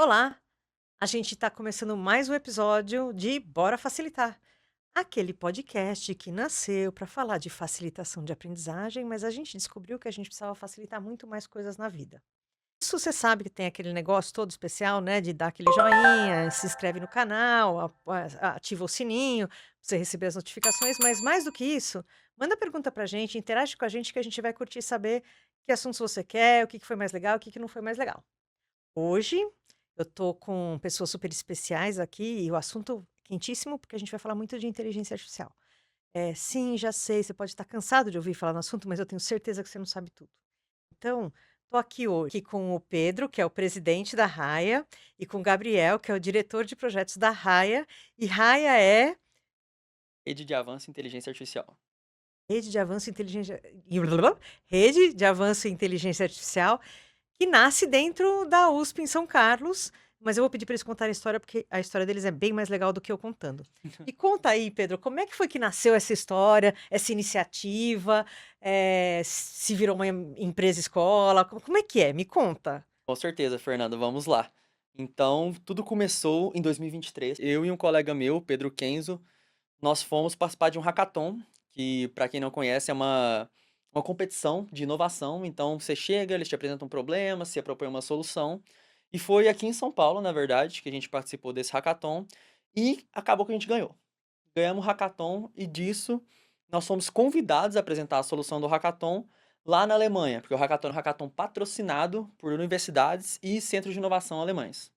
Olá, a gente está começando mais um episódio de Bora Facilitar, aquele podcast que nasceu para falar de facilitação de aprendizagem, mas a gente descobriu que a gente precisava facilitar muito mais coisas na vida. Isso você sabe que tem aquele negócio todo especial, né, de dar aquele joinha, se inscreve no canal, ativa o sininho, pra você receber as notificações, mas mais do que isso, manda pergunta pra gente, interage com a gente que a gente vai curtir saber que assuntos você quer, o que que foi mais legal, o que que não foi mais legal. Hoje eu tô com pessoas super especiais aqui e o assunto quentíssimo, porque a gente vai falar muito de inteligência artificial. Sim, já sei, você pode estar cansado de ouvir falar no assunto, mas eu tenho certeza que você não sabe tudo. Então, tô aqui hoje aqui com o Pedro, que é o presidente da Raia, e com o Gabriel, que é o diretor de projetos da Raia, e Raia é Rede de avanço em inteligência artificial. Rede de Avanço em Inteligência Rede de Avanço em Inteligência Artificial, que nasce dentro da USP em São Carlos, mas eu vou pedir para eles contarem a história, porque a história deles é bem mais legal do que eu contando. E conta aí, Pedro, como é que foi que nasceu essa história, essa iniciativa, se virou uma empresa escola, como é que é? Me conta. Com certeza, Fernando, vamos lá. Então, tudo começou em 2023. Eu e um colega meu, Pedro Kenzo, nós fomos participar de um hackathon, que, para quem não conhece, é uma competição de inovação. Então, você chega, eles te apresentam um problema, se propõe uma solução. E foi aqui em São Paulo, na verdade, que a gente participou desse hackathon e acabou que a gente ganhou. Ganhamos o hackathon e disso nós fomos convidados a apresentar a solução do hackathon lá na Alemanha, porque o hackathon é um hackathon patrocinado por universidades e centros de inovação alemães.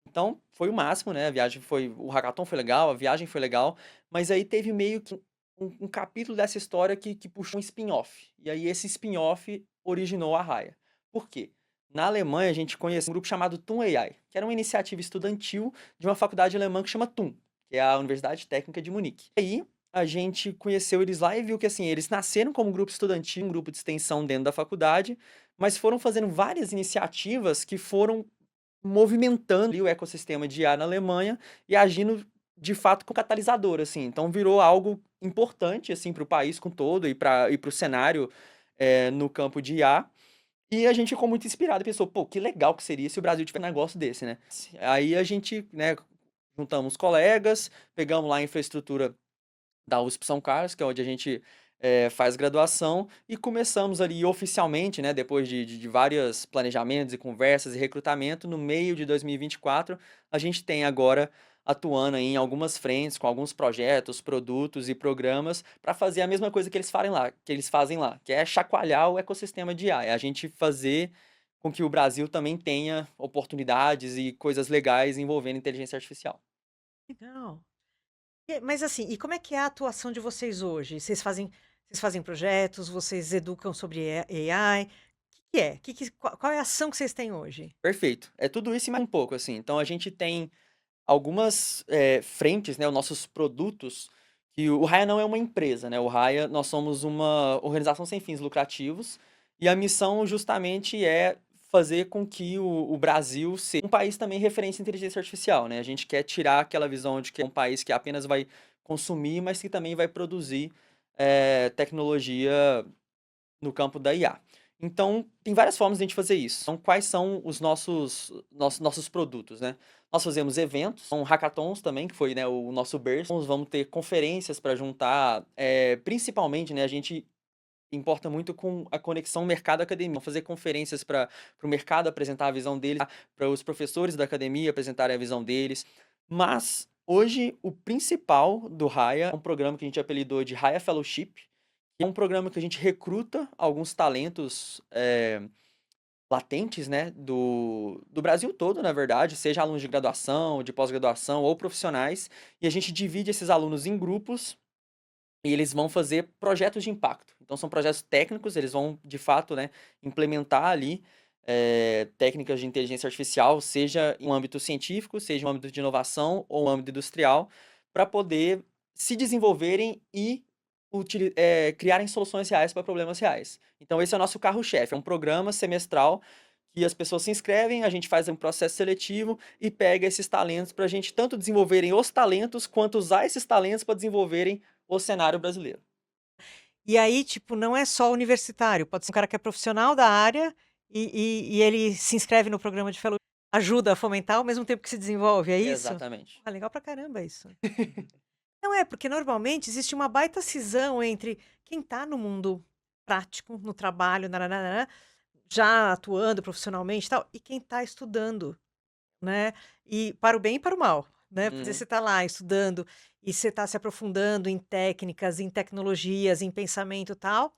Então, foi o máximo, né? O hackathon foi legal, a viagem foi legal, mas aí teve meio que um capítulo dessa história que puxou um spin-off. E aí esse spin-off originou a Raia. Por quê? Na Alemanha, a gente conhece um grupo chamado TUM AI, que era uma iniciativa estudantil de uma faculdade alemã que chama TUM, que é a Universidade Técnica de Munique. E aí, a gente conheceu eles lá e viu que, assim, eles nasceram como um grupo estudantil, um grupo de extensão dentro da faculdade, mas foram fazendo várias iniciativas que foram movimentando ali o ecossistema de IA na Alemanha e agindo de fato como catalisador, assim. Então virou algo importante assim para o país com todo e para o cenário no campo de IA. E a gente ficou muito inspirado e pensou, pô, que legal que seria se o Brasil tivesse um negócio desse, né? Aí a gente, né, juntamos colegas, pegamos lá a infraestrutura da USP São Carlos, que é onde a gente faz graduação, e começamos ali oficialmente, né, depois de vários planejamentos e conversas e recrutamento, no meio de 2024, a gente tem agora atuando aí em algumas frentes, com alguns projetos, produtos e programas, para fazer a mesma coisa que eles fazem lá, que é chacoalhar o ecossistema de AI, é a gente fazer com que o Brasil também tenha oportunidades e coisas legais envolvendo inteligência artificial. Legal. Mas assim, e como é que é a atuação de vocês hoje? Vocês fazem projetos, vocês educam sobre AI? O que é? Qual é a ação que vocês têm hoje? Perfeito. É tudo isso e mais um pouco, assim. Então a gente tem algumas, frentes, né, os nossos produtos, que o Raya não é uma empresa, né, o Raya nós somos uma organização sem fins lucrativos, e a missão justamente é fazer com que o Brasil seja um país também referência em inteligência artificial, né. A gente quer tirar aquela visão de que é um país que apenas vai consumir, mas que também vai produzir, tecnologia no campo da IA. Então, tem várias formas de a gente fazer isso. Então, quais são os nossos produtos, né? Nós fazemos eventos, são hackathons também, que foi, né, o nosso berço. Nós vamos ter conferências para juntar, principalmente, né, a gente importa muito com a conexão mercado-academia. Vamos fazer conferências para o mercado apresentar a visão deles, para os professores da academia apresentarem a visão deles. Mas, hoje, o principal do Raya é um programa que a gente apelidou de Raya Fellowship, que é um programa que a gente recruta alguns talentos, latentes, né, do Brasil todo, na verdade, seja alunos de graduação, de pós-graduação ou profissionais, e a gente divide esses alunos em grupos e eles vão fazer projetos de impacto. Então são projetos técnicos, eles vão, de fato, né, implementar ali, técnicas de inteligência artificial, seja em um âmbito científico, seja em um âmbito de inovação ou um âmbito industrial, para poder se desenvolverem e criarem soluções reais para problemas reais. Então esse é o nosso carro-chefe, é um programa semestral que as pessoas se inscrevem, a gente faz um processo seletivo e pega esses talentos para a gente tanto desenvolverem os talentos, quanto usar esses talentos para desenvolverem o cenário brasileiro. E aí, tipo, não é só universitário, pode ser um cara que é profissional da área e ele se inscreve no programa de fellow. ajuda a fomentar ao mesmo tempo que se desenvolve, é isso? Exatamente. Ah, legal pra caramba isso. Não é, porque normalmente existe uma baita cisão entre quem está no mundo prático, no trabalho, nã já atuando profissionalmente e tal, e quem está estudando, né, e para o bem e para o mal, né, porque você Uhum. está lá estudando e você está se aprofundando em técnicas, em tecnologias, em pensamento e tal,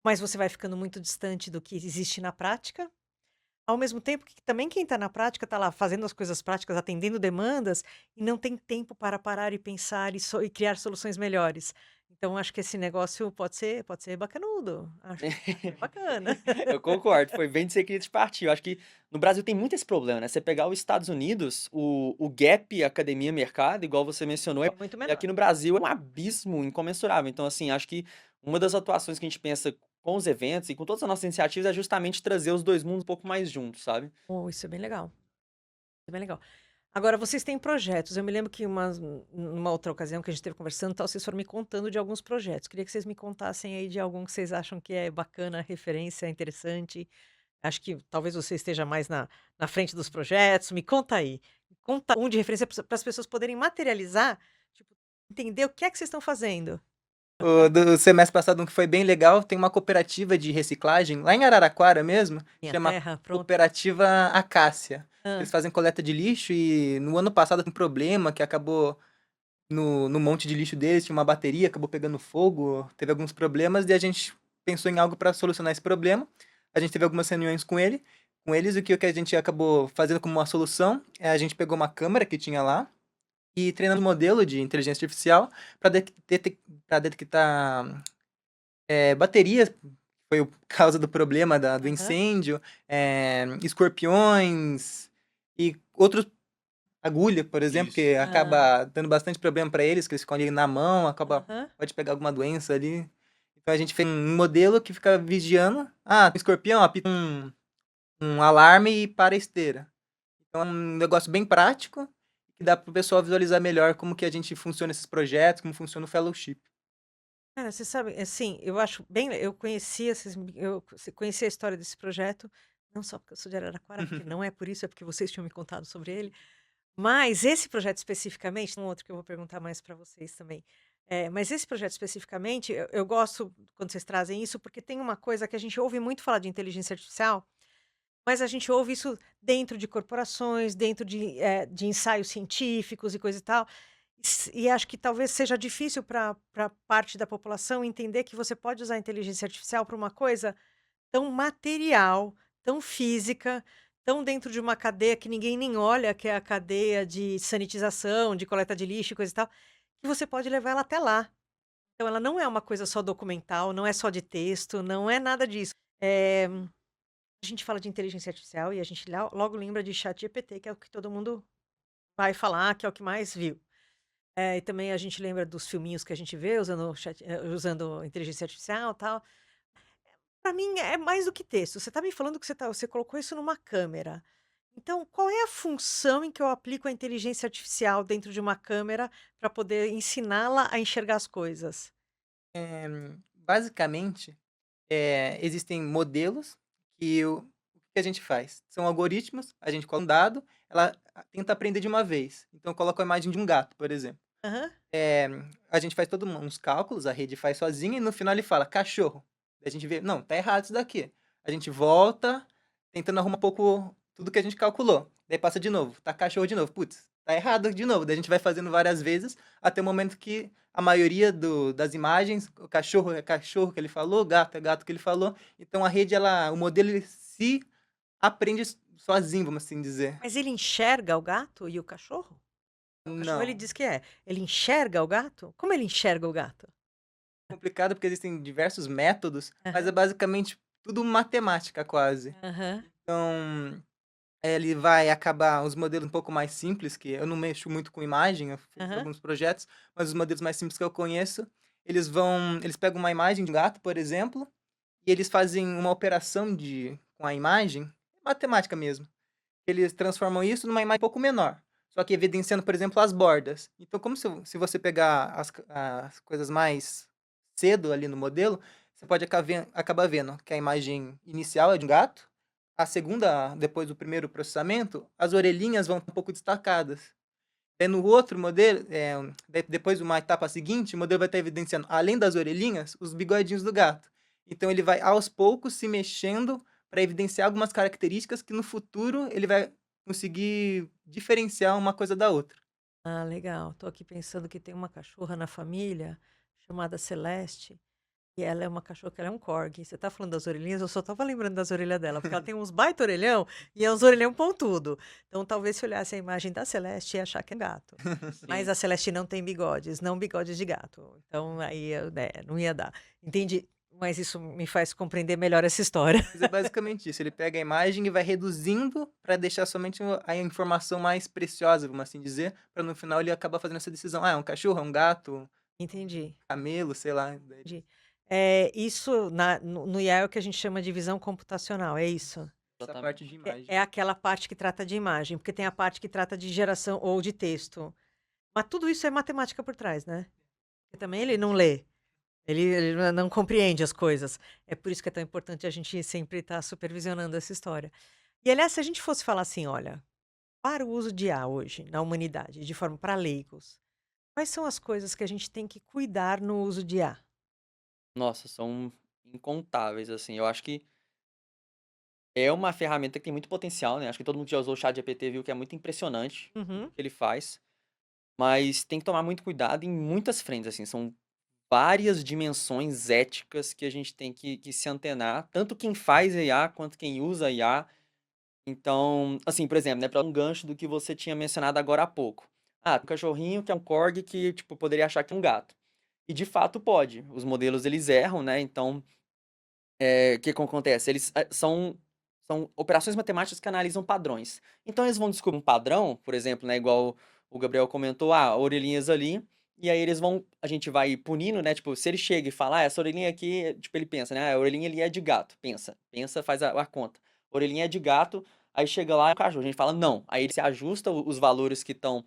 mas você vai ficando muito distante do que existe na prática, ao mesmo tempo que também quem está na prática está lá fazendo as coisas práticas, atendendo demandas, e não tem tempo para parar e pensar e criar soluções melhores. Então acho que esse negócio pode ser bacanudo, acho bacana. Eu concordo, foi bem disso aí que a gente partiu. Acho que no Brasil tem muito esse problema, né, você pegar os Estados Unidos, o gap academia-mercado, igual você mencionou, É muito e menor. aqui no Brasil é um abismo incomensurável. Então, assim, acho que uma das atuações que a gente pensa com os eventos e com todas as nossas iniciativas é justamente trazer os 2 mundos um pouco mais juntos, sabe. Oh, isso é bem legal, isso é bem legal. Agora vocês têm projetos, eu me lembro que numa outra ocasião que a gente esteve conversando, tal, vocês foram me contando de alguns projetos. Queria que vocês me contassem aí de algum que vocês acham que é bacana, referência, interessante. Acho que talvez você esteja mais na frente dos projetos. Me conta aí. Me conta um de referência para as pessoas poderem materializar, tipo, entender o que é que vocês estão fazendo. O do semestre passado, um que foi bem legal, tem uma cooperativa de reciclagem lá em Araraquara mesmo, Minha chama terra, pronto. Cooperativa Acácia. Eles Hã. fazem coleta de lixo e no ano passado um problema que acabou no monte de lixo deles, tinha uma bateria, acabou pegando fogo, teve alguns problemas e a gente pensou em algo para solucionar esse problema. A gente teve algumas reuniões com eles, e o que a gente acabou fazendo como uma solução é a gente pegou uma câmera que tinha lá e treinando um modelo de inteligência artificial para detectar, baterias, foi o causa do problema do Aham, incêndio, escorpiões e outros, agulha, por exemplo, Isso. que hã, acaba dando bastante problema para eles, que eles ficam ali na mão, aham. pode pegar alguma doença ali. Então a gente fez um modelo que fica vigiando, tem escorpião, apita um alarme e para a esteira. Então é um negócio bem prático, que dá para o pessoal visualizar melhor como que a gente funciona esses projetos, como funciona o fellowship. Cara, você sabe, assim, eu acho bem eu conhecia conhecia a história desse projeto, não só porque eu sou de Araraquara, porque não é por isso, é porque vocês tinham me contado sobre ele. Mas esse projeto especificamente, um outro que eu vou perguntar mais para vocês também. Mas esse projeto especificamente, eu gosto quando vocês trazem isso, porque tem uma coisa que a gente ouve muito falar de inteligência artificial, mas a gente ouve isso dentro de corporações, dentro de ensaios científicos e coisa e tal. E acho que talvez seja difícil para parte da população entender que você pode usar a inteligência artificial para uma coisa tão material, tão física, tão dentro de uma cadeia que ninguém nem olha, que é a cadeia de sanitização, de coleta de lixo e coisa e tal, que você pode levar ela até lá. Então ela não é uma coisa só documental, não é só de texto, não é nada disso. A gente fala de inteligência artificial e a gente logo lembra de ChatGPT, que é o que todo mundo vai falar, que é o que mais viu. E também a gente lembra dos filminhos que a gente vê usando inteligência artificial, tal. Para mim é mais do que texto. Você tá me falando que você colocou isso numa câmera. Então, qual é a função em que eu aplico a inteligência artificial dentro de uma câmera para poder ensiná-la a enxergar as coisas? Basicamente, existem modelos que o que a gente faz? São algoritmos, a gente coloca um dado, ela tenta aprender de uma vez. Então eu coloco a imagem de um gato, por exemplo. Aham, Eh, a gente faz uns cálculos, a rede faz sozinha e no final ele fala: "Cachorro". Daí a gente vê: "Não, tá errado isso daqui". A gente volta, tentando arrumar um pouco tudo que a gente calculou. Daí passa de novo: "Tá cachorro de novo". "Putz, tá errado de novo". Daí a gente vai fazendo várias vezes, até o momento que a maioria das imagens, o cachorro é cachorro que ele falou, gato é gato que ele falou. Então a rede, o modelo ele se aprende sozinho, vamos assim dizer. mas ele enxerga o gato e o cachorro? O cachorro ele Não. diz que é. Ele enxerga o gato? Como ele enxerga o gato? Complicado, porque existem diversos métodos, mas é Aham, basicamente tudo matemática quase. aham, Então, ele vai acabar os modelos um pouco mais simples, que eu não mexo muito com imagem, eu fiz aham, alguns projetos, mas os modelos mais simples que eu conheço, eles pegam uma imagem de um gato, por exemplo, e eles fazem uma operação com a imagem, matemática mesmo. Eles transformam isso numa imagem um pouco menor, só que evidenciando, por exemplo, as bordas. Então, como se você pegar as coisas mais cedo ali no modelo, você pode acabar vendo que a imagem inicial é de um gato, a segunda, depois do primeiro processamento, as orelhinhas vão um pouco destacadas. Daí no outro modelo, depois de uma etapa seguinte, o modelo vai estar evidenciando, além das orelhinhas, os bigodinhos do gato. Então ele vai aos poucos se mexendo para evidenciar algumas características que no futuro ele vai conseguir diferenciar uma coisa da outra. Ah, legal. Tô aqui pensando que tem uma cachorra na família chamada Celeste. E ela é uma cachorra que ela é um corgi. Você tá falando das orelhinhas, eu só tava lembrando das orelhas dela, porque ela tem uns baita orelhão e é uns orelhão pontudo. Então, talvez se olhasse a imagem da Celeste ia achar que é gato. Mas Sim. a Celeste não tem bigodes, não bigodes de gato. Então, aí, não ia dar. Entendi. Mas isso me faz compreender melhor essa história. Mas é basicamente isso, ele pega a imagem e vai reduzindo para deixar somente a informação mais preciosa, vamos assim dizer, para no final ele acabar fazendo essa decisão. Ah, é um cachorro, é um gato, Entendi. camelo, sei lá. Entendi. Isso no IA é o que a gente chama de visão computacional, é isso? Essa Exatamente. parte de É, imagem. é aquela parte que trata de imagem, porque tem a parte que trata de geração ou de texto. Mas tudo isso é matemática por trás, né? Porque também ele não lê, ele não compreende as coisas. É por isso que é tão importante a gente sempre estar supervisionando essa história. E aliás, se a gente fosse falar assim, olha, para o uso de IA hoje na humanidade, de forma para leigos, quais são as coisas que a gente tem que cuidar no uso de IA? Nossa, são incontáveis, assim. Eu acho que é uma ferramenta que tem muito potencial, né? Acho que todo mundo que já usou o ChatGPT viu que é muito impressionante tudo Uhum. que ele faz. Mas tem que tomar muito cuidado em muitas frentes, assim. São várias dimensões éticas que a gente tem que se antenar, tanto quem faz IA quanto quem usa IA. Então, assim, por exemplo, né, para um gancho do que você tinha mencionado agora há pouco. Ah, tem um cachorrinho que é um corgi que, tipo, poderia achar que é um gato. E de fato pode. Os modelos eles erram, né? Então, o que que acontece? Eles são operações matemáticas que analisam padrões. Então eles vão descobrir um padrão, por exemplo, né, igual o Gabriel comentou, orelhinhas ali, e aí a gente vai punindo, né, tipo, se ele chega e fala, essa orelhinha aqui, tipo, ele pensa, né, a orelhinha ali é de gato, pensa, faz a conta. Orelhinha é de gato, aí chega lá, é um cachorro, a gente fala, não. Aí ele se ajusta os valores que estão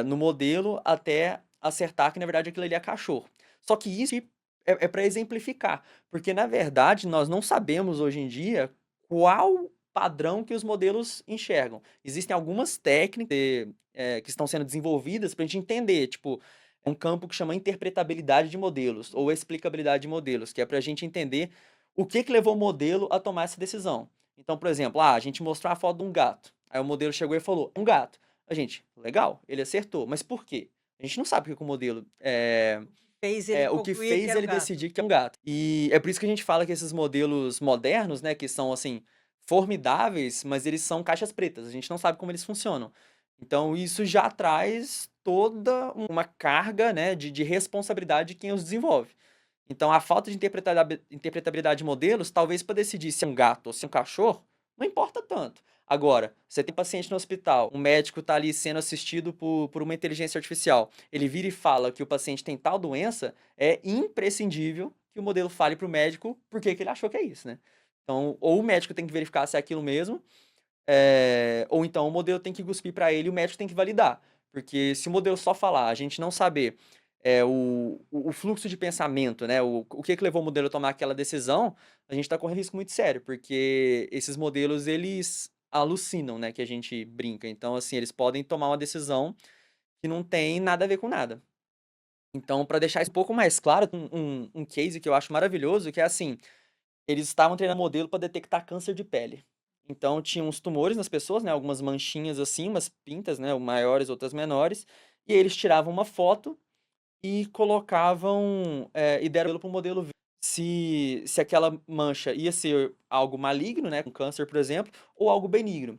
no modelo até acertar que, na verdade, aquilo ali é cachorro. Só que isso é para exemplificar, porque, na verdade, nós não sabemos hoje em dia qual padrão que os modelos enxergam. Existem algumas técnicas que estão sendo desenvolvidas para a gente entender, tipo, um campo que chama interpretabilidade de modelos ou explicabilidade de modelos, que é para a gente entender o que que levou o modelo a tomar essa decisão. Então, por exemplo, a gente mostrou a foto de um gato. Aí o modelo chegou e falou, um gato. A gente, legal, ele acertou, mas por quê? A gente não sabe o que o modelo Fez ele o que concluir que fez era um ele gato. decidir que é um gato. E é por isso que a gente fala que esses modelos modernos, né, que são assim formidáveis, mas eles são caixas pretas, a gente não sabe como eles funcionam. Então isso já traz toda uma carga, né, de responsabilidade de quem os desenvolve. Então a falta de interpretabilidade de modelos, talvez para decidir se é um gato ou se é um cachorro, não importa tanto. Agora, você tem paciente no hospital, um médico está ali sendo assistido por uma inteligência artificial, ele vira e fala que o paciente tem tal doença, é imprescindível que o modelo fale para o médico por que que ele achou que é isso, né? Então, ou o médico tem que verificar se é aquilo mesmo, ou então o modelo tem que cuspir para ele e o médico tem que validar. Porque se o modelo só falar, a gente não saber o fluxo de pensamento, né? O que que levou o modelo a tomar aquela decisão, a gente está correndo risco muito sério, porque esses modelos, eles alucinam, né? Que a gente brinca. Então, assim, eles podem tomar uma decisão que não tem nada a ver com nada. Então, para deixar isso um pouco mais claro, um case que eu acho maravilhoso, que é assim, eles estavam treinando modelo para detectar câncer de pele. Então, tinha uns tumores nas pessoas, né? Algumas manchinhas assim, umas pintas, né? Maiores, outras menores. E aí eles tiravam uma foto e colocavam, e deram para o modelo ver se aquela mancha ia ser algo maligno, né, com câncer, por exemplo, ou algo benigno.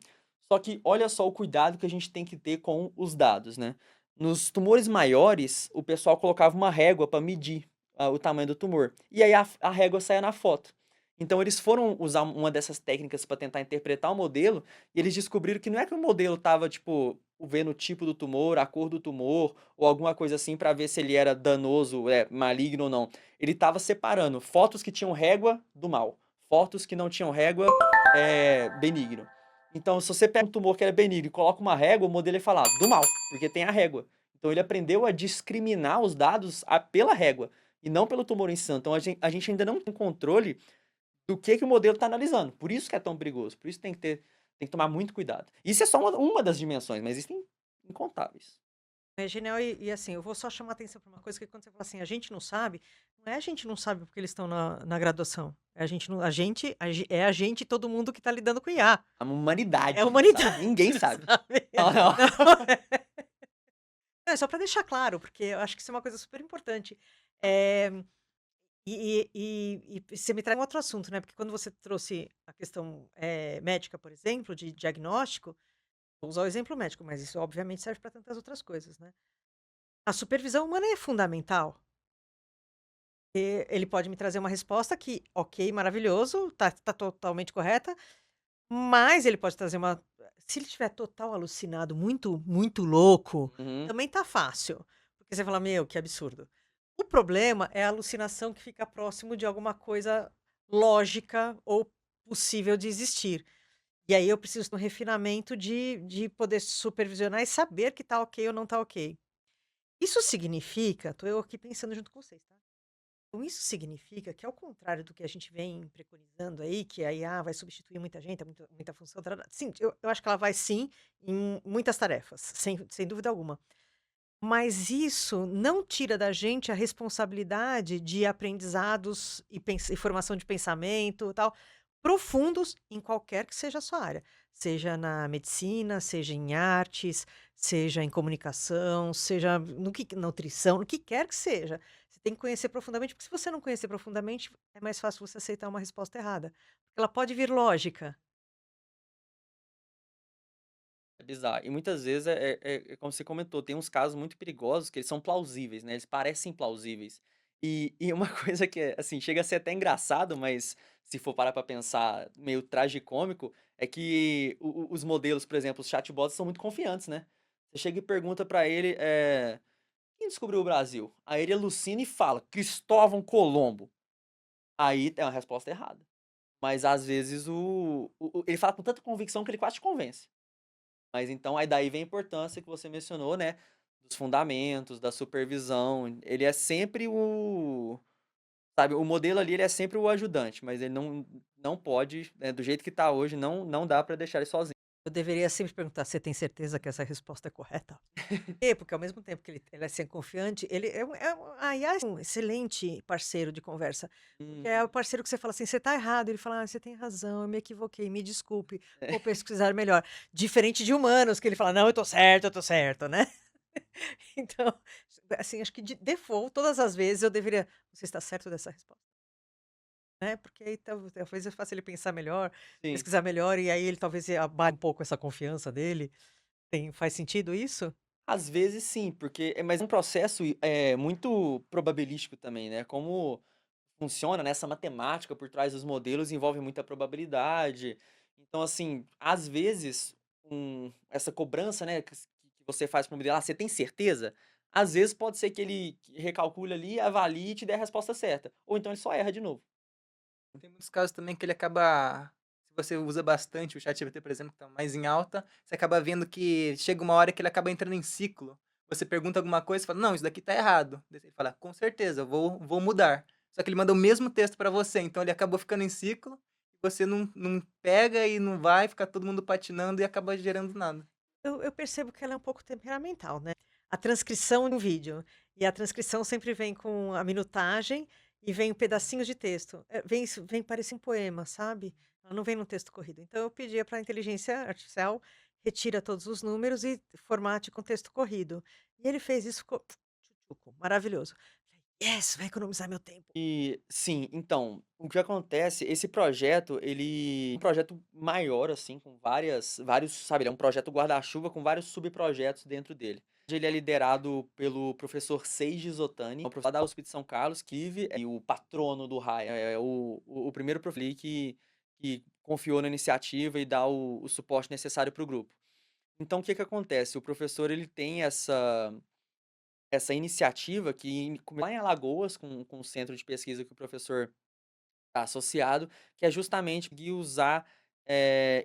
Só que olha só o cuidado que a gente tem que ter com os dados, né? Nos tumores maiores, o pessoal colocava uma régua para medir o tamanho do tumor. E aí a régua saía na foto. Então eles foram usar uma dessas técnicas para tentar interpretar o modelo e eles descobriram que não é que o modelo estava, tipo, vendo o tipo do tumor, a cor do tumor, ou alguma coisa assim para ver se ele era danoso, maligno ou não. Ele estava separando fotos que tinham régua do mal, fotos que não tinham régua, benigno. Então, se você pega um tumor que era benigno e coloca uma régua, o modelo vai falar do mal, porque tem a régua. Então, ele aprendeu a discriminar os dados pela régua e não pelo tumor em si. Então, a gente ainda não tem controle do que o modelo está analisando. Por isso que é tão perigoso, por isso tem que tomar muito cuidado. Isso é só uma das dimensões, mas existem incontáveis. É genial e, assim, eu vou só chamar atenção para uma coisa que quando você fala assim, a gente não sabe, não é a gente não sabe porque eles estão na graduação. É a gente não, é a gente e todo mundo que está lidando com IA. A É a humanidade não sabe, humanidade, ninguém não sabe. sabe. Não, não. Não, é só para deixar claro, porque eu acho que isso é uma coisa super importante. É, e você me traz um outro assunto, né? Porque quando você trouxe a questão médica, por exemplo, de diagnóstico, vou usar o exemplo médico, mas isso obviamente serve para tantas outras coisas, né? A supervisão humana é fundamental. Ele pode me trazer uma resposta que, ok, maravilhoso, tá totalmente correta, mas ele pode trazer uma. Se ele estiver total alucinado, muito, muito louco, Uhum. também tá fácil. Porque você fala, meu, que absurdo. O problema é a alucinação que fica próximo de alguma coisa lógica ou possível de existir. E aí eu preciso de um refinamento de poder supervisionar e saber que tá ok ou não tá ok. Isso significa, tô eu aqui pensando junto com vocês, tá? Então isso significa que ao contrário do que a gente vem preconizando aí, que a IA vai substituir muita gente, muita função, tarará, sim, eu acho que ela vai sim em muitas tarefas, sem dúvida alguma. Mas isso não tira da gente a responsabilidade de aprendizados e formação de pensamento, tal, profundos em qualquer que seja a sua área, seja na medicina, seja em artes, seja em comunicação, seja no que nutrição, no que quer que seja. Você tem que conhecer profundamente, porque se você não conhecer profundamente, é mais fácil você aceitar uma resposta errada. Ela pode vir lógica. É bizarro. E muitas vezes é como você comentou, tem uns casos muito perigosos que eles são plausíveis, né? Eles parecem plausíveis. E uma coisa que é, assim, chega a ser até engraçado, mas se for parar pra pensar meio tragicômico, é que os modelos, por exemplo, os chatbots são muito confiantes, né? Você chega e pergunta pra ele, quem descobriu o Brasil? Aí ele alucina e fala, Cristóvão Colombo. Aí é uma resposta errada. Mas às vezes ele fala com tanta convicção que ele quase te convence. Mas então, aí daí vem a importância que você mencionou, né, dos fundamentos, da supervisão. Ele é sempre sabe, o modelo ali, ele é sempre o ajudante, mas ele não pode, do jeito que tá hoje, não dá pra deixar ele sozinho. Eu deveria sempre perguntar: "Você tem certeza que essa resposta é correta?" Porque ao mesmo tempo que ele é ser confiante, ele a IA é um excelente parceiro de conversa, porque é o Uhum. parceiro que você fala assim: "Você está errado", ele fala: "Ah, você tem razão, eu me equivoquei, me desculpe, vou pesquisar melhor". Diferente de humanos que ele fala: "Não, eu tô certo", né. Então, assim, acho que de default, todas as vezes eu deveria: "Você está certo dessa resposta?", né, porque aí talvez eu faça ele pensar melhor, Sim. pesquisar melhor, e aí ele talvez abale um pouco essa confiança dele. Faz sentido isso? Às vezes sim, porque mas é um processo, muito probabilístico também, né, como funciona, né, essa matemática por trás dos modelos envolve muita probabilidade. Então, assim, às vezes, essa cobrança, né, que você faz para o modelo, "Ah, você tem certeza?", às vezes pode ser que ele recalcule ali, avalie e te dê a resposta certa, ou então ele só erra de novo. Tem muitos casos também que ele acaba se você usa bastante o ChatGPT, por exemplo, que tá mais em alta, você acaba vendo que chega uma hora que ele acaba entrando em ciclo. Você pergunta alguma coisa e fala: "Não, isso daqui tá errado". Daí ele fala: "Com certeza, vou mudar". Só que ele manda o mesmo texto para você, então ele acabou ficando em ciclo, e você não pega e não vai, fica todo mundo patinando e acaba gerando nada. Eu percebo que ela é um pouco temperamental, né. A transcrição de um vídeo, e a transcrição sempre vem com a minutagem e vem pedacinhos de texto. Vem parecer um poema, sabe. Ela não vem num texto corrido. Então eu pedia para a inteligência artificial, retira todos os números e formate com texto corrido. E ele fez isso, ficou tchutchuco, maravilhoso. "Yes, vai economizar meu tempo". E sim, então, o que acontece, esse projeto, ele é um projeto maior, assim, com vários, sabe, ele é um projeto guarda-chuva com vários subprojetos dentro dele. Ele é liderado pelo professor Seiji Zotani, é um professor da USP de São Carlos, que vive e o patrono do Raya, é o primeiro professor ali que confiou na iniciativa e dá o suporte necessário para o grupo. Então, o que que acontece? O professor, ele tem essa iniciativa que lá em Alagoas, com o centro de pesquisa que o professor está associado, que é justamente conseguir usar,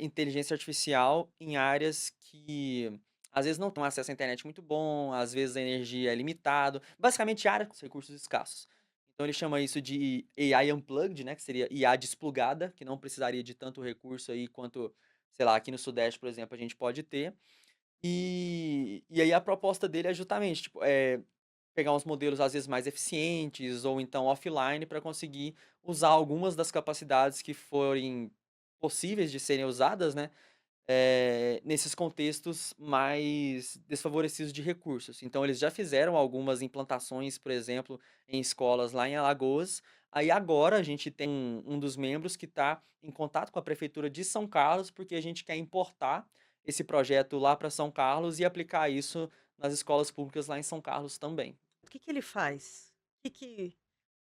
inteligência artificial em áreas que às vezes não têm acesso à internet muito bom, às vezes a energia é limitado, basicamente área com recursos escassos. Então ele chama isso de AI Unplugged, né, que seria IA desplugada, que não precisaria de tanto recurso aí quanto, sei lá, aqui no Sudeste, por exemplo, a gente pode ter. E aí a proposta dele é justamente, tipo, pegar uns modelos às vezes mais eficientes ou então offline para conseguir usar algumas das capacidades que forem possíveis de serem usadas, né, nesses contextos mais desfavorecidos de recursos. Então eles já fizeram algumas implantações, por exemplo, em escolas lá em Alagoas. Aí agora a gente tem um dos membros que está em contato com a prefeitura de São Carlos, porque a gente quer importar esse projeto lá para São Carlos e aplicar isso nas escolas públicas lá em São Carlos também. O que que ele faz? O que que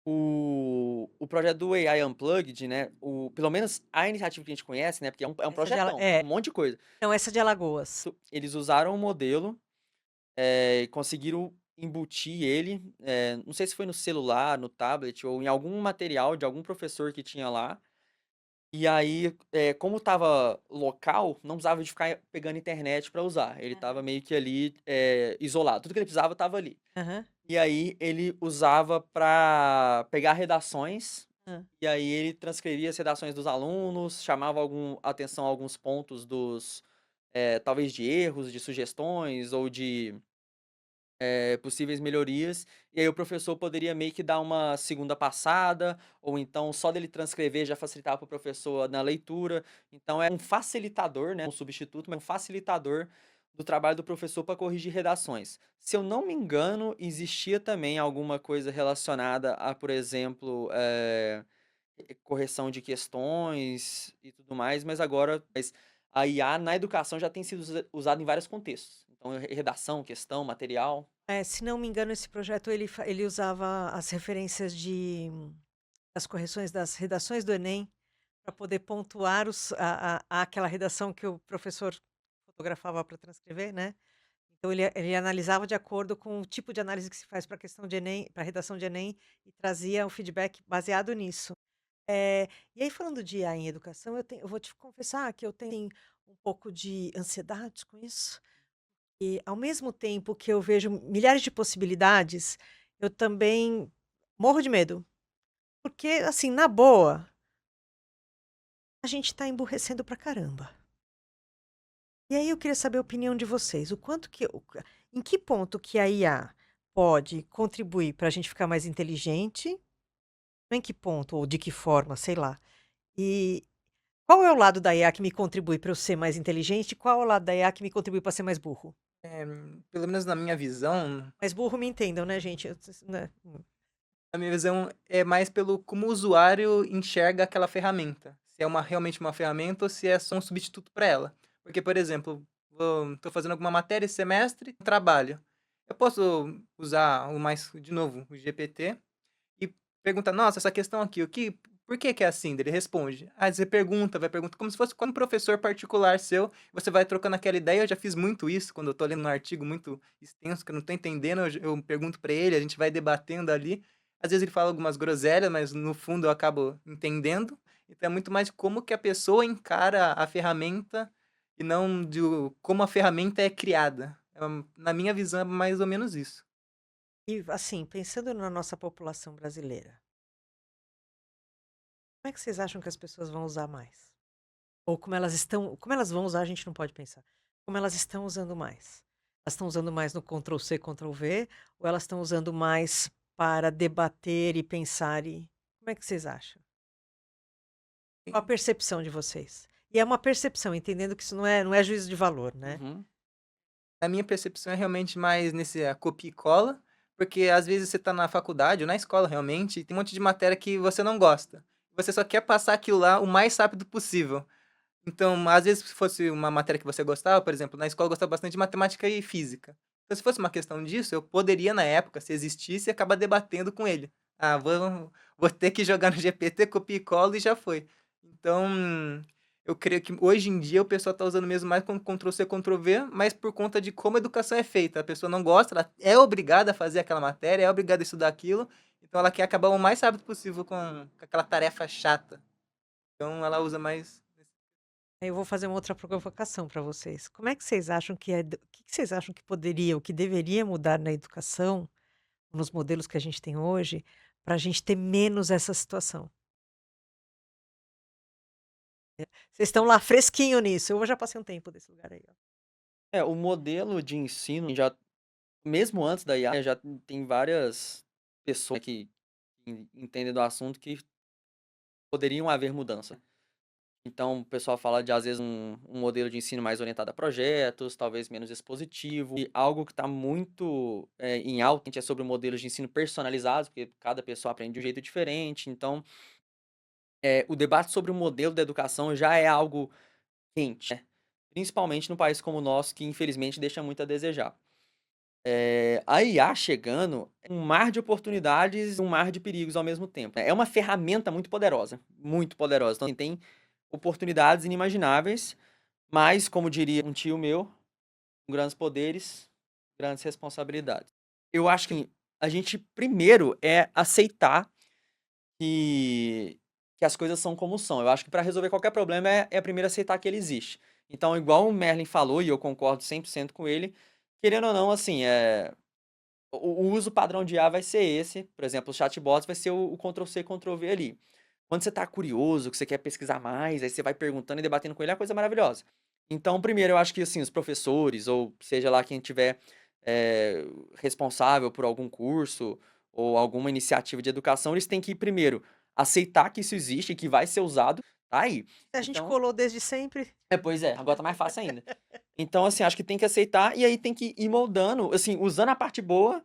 O projeto do AI Unplugged, né, pelo menos a iniciativa que a gente conhece, né, porque é um essa de Ala projetão, é, um monte de coisa. não, essa de Alagoas. Eles usaram um modelo, e conseguiram embutir ele, não sei se foi no celular, no tablet ou em algum material de algum professor que tinha lá. E aí, como estava local, não precisava de ficar pegando internet para usar. Ele estava Aham. meio que ali, isolado. Tudo que ele precisava estava ali. Aham. E aí ele usava para pegar redações, Hã. e aí ele transcrevia as redações dos alunos, chamava atenção a alguns pontos talvez de erros, de sugestões ou de possíveis melhorias, e aí o professor poderia meio que dar uma segunda passada, ou então só dele transcrever já facilitava para o professor na leitura. Então é um facilitador, né, um substituto, mas um facilitador do trabalho do professor para corrigir redações. Se eu não me engano, existia também alguma coisa relacionada a, por exemplo, correção de questões e tudo mais, mas a IA na educação já tem sido usada em vários contextos. Então, redação, questão, material. Se não me engano, esse projeto ele usava as referências das correções das redações do Enem para poder pontuar aquela redação que o professor fotografava para transcrever, né. Então ele analisava de acordo com o tipo de análise que se faz para a questão de Enem, para redação de Enem, e trazia o feedback baseado nisso. E aí falando de IA em educação, eu vou te confessar que eu tenho um pouco de ansiedade com isso, e ao mesmo tempo que eu vejo milhares de possibilidades, eu também morro de medo. Porque, assim, na boa, a gente tá emburrecendo pra caramba. E aí eu queria saber a opinião de vocês, o quanto que em que ponto que a IA pode contribuir para a gente ficar mais inteligente, em que ponto ou de que forma, sei lá. E qual é o lado da IA que me contribui para eu ser mais inteligente, e qual é o lado da IA que me contribui para ser mais burro? Eh, Pelo menos na minha visão, Mais burro me entendam, né, gente? Né? a minha visão é mais pelo como o usuário enxerga aquela ferramenta. Se é realmente uma ferramenta ou se é só um substituto para ela. Porque, por exemplo, estou fazendo alguma matéria esse semestre, trabalho. Eu posso usar de novo, o GPT e perguntar: "Nossa, essa questão aqui, por que que é assim?" Daí ele responde. Aí você pergunta, vai perguntar como se fosse com um professor particular seu, você vai trocando aquela ideia. Eu já fiz muito isso quando eu tô lendo um artigo muito extenso que eu não tô entendendo, eu pergunto para ele, a gente vai debatendo ali. Às vezes ele fala algumas groselhas, mas no fundo eu acabo entendendo. Então é muito mais de como que a pessoa encara a ferramenta e não como a ferramenta é criada. Na minha visão é mais ou menos isso. E assim, pensando na nossa população brasileira, como é que vocês acham que as pessoas vão usar mais? Ou como elas vão usar, a gente não pode pensar. Como elas estão usando mais? Elas estão usando mais no Ctrl C, Ctrl V, ou elas estão usando mais para debater e pensar como é que vocês acham? Qual a percepção de vocês? E é uma percepção, entendendo que isso não é juízo de valor, né? Uhum. Na minha percepção é realmente mais nesse copia e cola, porque às vezes você tá na faculdade ou na escola realmente, e tem um monte de matéria que você não gosta. Você só quer passar aquilo lá o mais rápido possível. Então, às vezes, se fosse uma matéria que você gostava, por exemplo, na escola eu gostava bastante de matemática e física. Então, se fosse uma questão disso, eu poderia, na época, se existisse, acabar debatendo com ele. Ah, vou ter que jogar no GPT, copia e cola e já foi. Então, eu creio que hoje em dia o pessoal está usando mesmo mais como Ctrl+C, Ctrl+V, mas por conta de como a educação é feita. A pessoa não gosta, ela é obrigada a fazer aquela matéria, é obrigada a estudar aquilo, então ela quer acabar o mais rápido possível com aquela tarefa chata. Então, ela usa mais. Aí eu vou fazer uma outra provocação para vocês. Como é que vocês acham o que que vocês acham que poderia, o que deveria mudar na educação, nos modelos que a gente tem hoje, para a gente ter menos essa situação. Vocês estão lá fresquinho nisso, eu já passei um tempo desse lugar aí, ó. O modelo de ensino já mesmo antes da IA, já tem várias pessoas que entendem do assunto que poderiam haver mudança. Então, o pessoal fala de, às vezes, um modelo de ensino mais orientado a projetos, talvez menos expositivo. E algo que está muito em alta é sobre modelos de ensino personalizados, porque cada pessoa aprende de um jeito diferente. Então, o debate sobre o modelo da educação já é algo quente, né? Principalmente num país como o nosso, que infelizmente deixa muito a desejar. A IA chegando é um mar de oportunidades, um mar de perigos ao mesmo tempo. É uma ferramenta muito poderosa, muito poderosa. Então, assim, tem oportunidades inimagináveis, mas, como diria um tio meu, com grandes poderes, grandes responsabilidades. Eu acho que a gente primeiro é aceitar que as coisas são como são. Eu acho que para resolver qualquer problema é primeiro aceitar que ele existe. Então, igual o Merlin falou, e eu concordo 100% com ele, querendo ou não, assim, o uso padrão de IA vai ser esse. Por exemplo, o chatbots vai ser o Ctrl+C, Ctrl+V ali. Quando você tá curioso, que você quer pesquisar mais, aí você vai perguntando e debatendo com ele, é uma coisa maravilhosa. Então, primeiro, eu acho que, assim, os professores, ou seja lá quem tiver responsável por algum curso ou alguma iniciativa de educação, eles têm que, primeiro, aceitar que isso existe e que vai ser usado, tá aí. A gente Então, colou desde sempre. pois é, agora tá mais fácil ainda. Então, assim, acho que tem que aceitar e aí tem que ir moldando, assim, usando a parte boa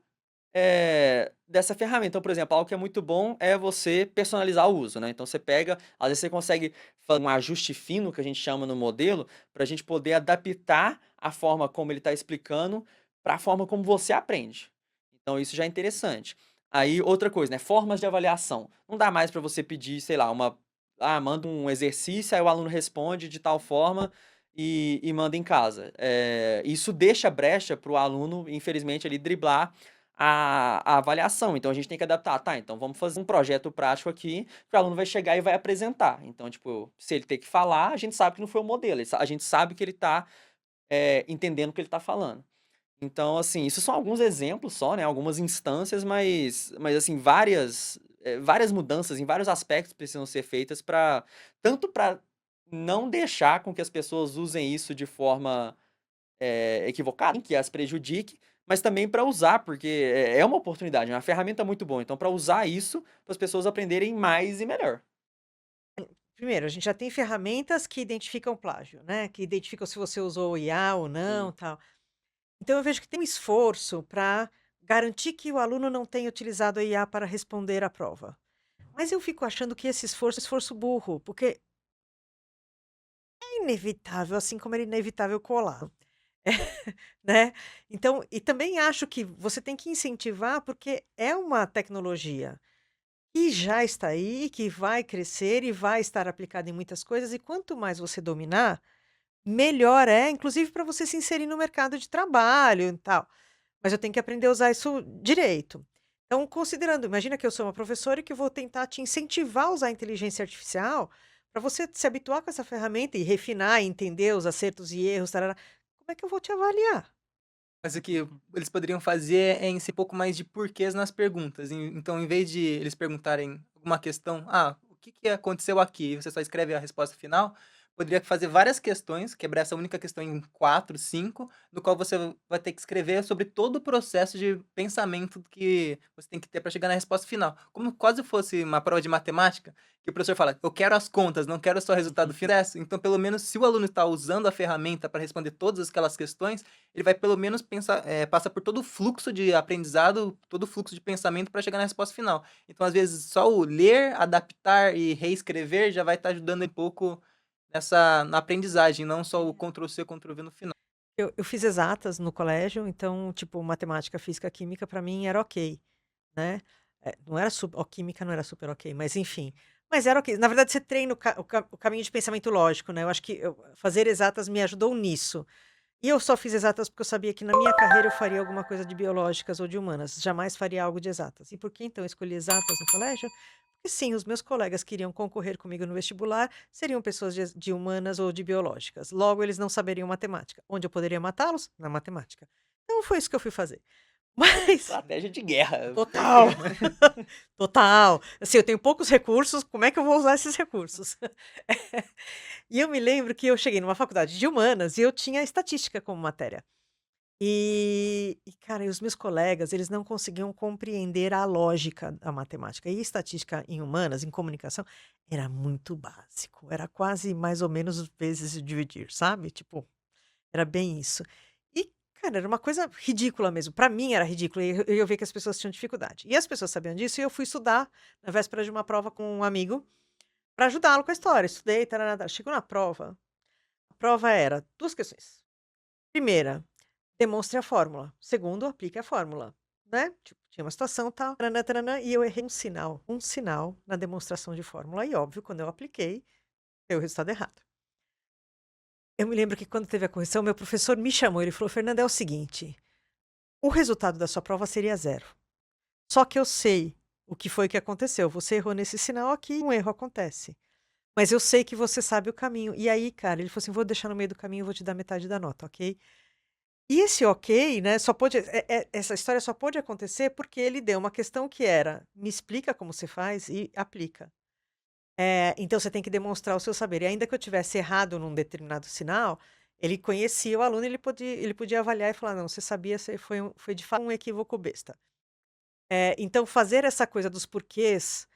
dessa ferramenta. Então, por exemplo, algo que é muito bom é você personalizar o uso, né? Então, você pega, às vezes você consegue fazer um ajuste fino, que a gente chama no modelo, para a gente poder adaptar a forma como ele está explicando para a forma como você aprende. Então, isso já é interessante. Aí, outra coisa, né? Formas de avaliação. Não dá mais para você pedir, sei lá, manda um exercício, aí o aluno responde de tal forma e manda em casa. Isso deixa brecha para o aluno, infelizmente, ali driblar a avaliação. Então a gente tem que adaptar. Tá, então vamos fazer um projeto prático aqui, que o aluno vai chegar e vai apresentar. Então, tipo, se ele ter que falar, a gente sabe que não foi o modelo. A gente sabe que ele tá entendendo o que ele tá falando. Então, assim, isso são alguns exemplos só, né? Algumas instâncias, mas assim, várias mudanças em vários aspectos precisam ser feitas para tanto para não deixar com que as pessoas usem isso de forma equivocada, que as prejudique, mas também para usar, porque é uma oportunidade, é uma ferramenta muito boa. Então, para usar isso, para as pessoas aprenderem mais e melhor. Primeiro, a gente já tem ferramentas que identificam plágio, né? Que identificam se você usou IA ou não, Sim. tal. Então eu vejo que tem um esforço para garantir que o aluno não tenha utilizado a IA para responder à prova. Mas eu fico achando que esse esforço é esforço burro, porque é inevitável, assim como era inevitável colar, né? Então, e também acho que você tem que incentivar, porque é uma tecnologia que já está aí, que vai crescer e vai estar aplicada em muitas coisas, e quanto mais você dominar, melhor é, inclusive para você se inserir no mercado de trabalho e tal. Mas eu tenho que aprender a usar isso direito. Então, considerando, imagina que eu sou uma professora e que eu vou tentar te incentivar a usar a inteligência artificial para você se habituar com essa ferramenta e refinar, e entender os acertos e erros, tarará. Como é que eu vou te avaliar? Mas o que eles poderiam fazer é inserir um pouco mais de porquês nas perguntas. Então, em vez de eles perguntarem alguma questão, o que que aconteceu aqui? E você só escreve a resposta final, poderia fazer várias questões, quebrar essa única questão em 4, 5, no qual você vai ter que escrever sobre todo o processo de pensamento que você tem que ter para chegar na resposta final. Como quase fosse uma prova de matemática, que o professor fala, eu quero as contas, não quero só o resultado final. Então, pelo menos, se o aluno está usando a ferramenta para responder todas aquelas questões, ele vai pelo menos pensar, passa por todo o fluxo de aprendizado, todo o fluxo de pensamento para chegar na resposta final. Então, às vezes, só o ler, adaptar e reescrever já vai estar ajudando um pouco na aprendizagem, não só o Ctrl+C, Ctrl+V no final. Eu fiz exatas no colégio, então, tipo, matemática, física, química, para mim era ok, né? Não era super, química não era super ok, mas enfim. Mas era ok. Na verdade, você treina o caminho de pensamento lógico, né? Eu acho que fazer exatas me ajudou nisso. E eu só fiz exatas porque eu sabia que na minha carreira eu faria alguma coisa de biológicas ou de humanas, jamais faria algo de exatas. E por que então eu escolhi exatas no colégio? Porque sim, os meus colegas que iriam concorrer comigo no vestibular seriam pessoas de humanas ou de biológicas. Logo, eles não saberiam matemática. Onde eu poderia matá-los? Na matemática. Então foi isso que eu fui fazer. Mas, Estratégia de guerra. total, total. Assim, eu tenho poucos recursos, como é que eu vou usar esses recursos? E eu me lembro que eu cheguei numa faculdade de humanas e eu tinha estatística como matéria. Cara, e os meus colegas, eles não conseguiam compreender a lógica da matemática. E estatística em humanas, em comunicação, era muito básico. Era quase mais ou menos vezes dividir, sabe? Tipo, era bem isso. E, cara, era uma coisa ridícula mesmo. Para mim era ridículo. E eu vi que as pessoas tinham dificuldade. E as pessoas sabiam disso e eu fui estudar na véspera de uma prova com um amigo para ajudá-lo com a história. Estudei, tarará. Chegou na prova. A prova era duas questões. Primeira, demonstre a fórmula. Segundo, aplique a fórmula, né? Tipo, tinha uma situação, tal, taranã, taranã, e eu errei um sinal na demonstração de fórmula. E óbvio, quando eu apliquei, deu o resultado errado. Eu me lembro que quando teve a correção, meu professor me chamou, ele falou: Fernanda, é o seguinte, o resultado da sua prova seria 0. Só que eu sei o que foi que aconteceu. Você errou nesse sinal aqui, um erro acontece. Mas eu sei que você sabe o caminho. E aí, cara, ele falou assim: vou deixar no meio do caminho, eu vou te dar metade da nota, ok? E esse ok, né, só pôde essa história só pôde acontecer porque ele deu uma questão que era: "Me explica como você faz e aplica". Então você tem que demonstrar o seu saber. E ainda que eu tivesse errado num determinado sinal, ele conhecia o aluno, ele podia avaliar e falar: "Não, você sabia, você foi de fato um equívoco besta". Então fazer essa coisa dos porquês,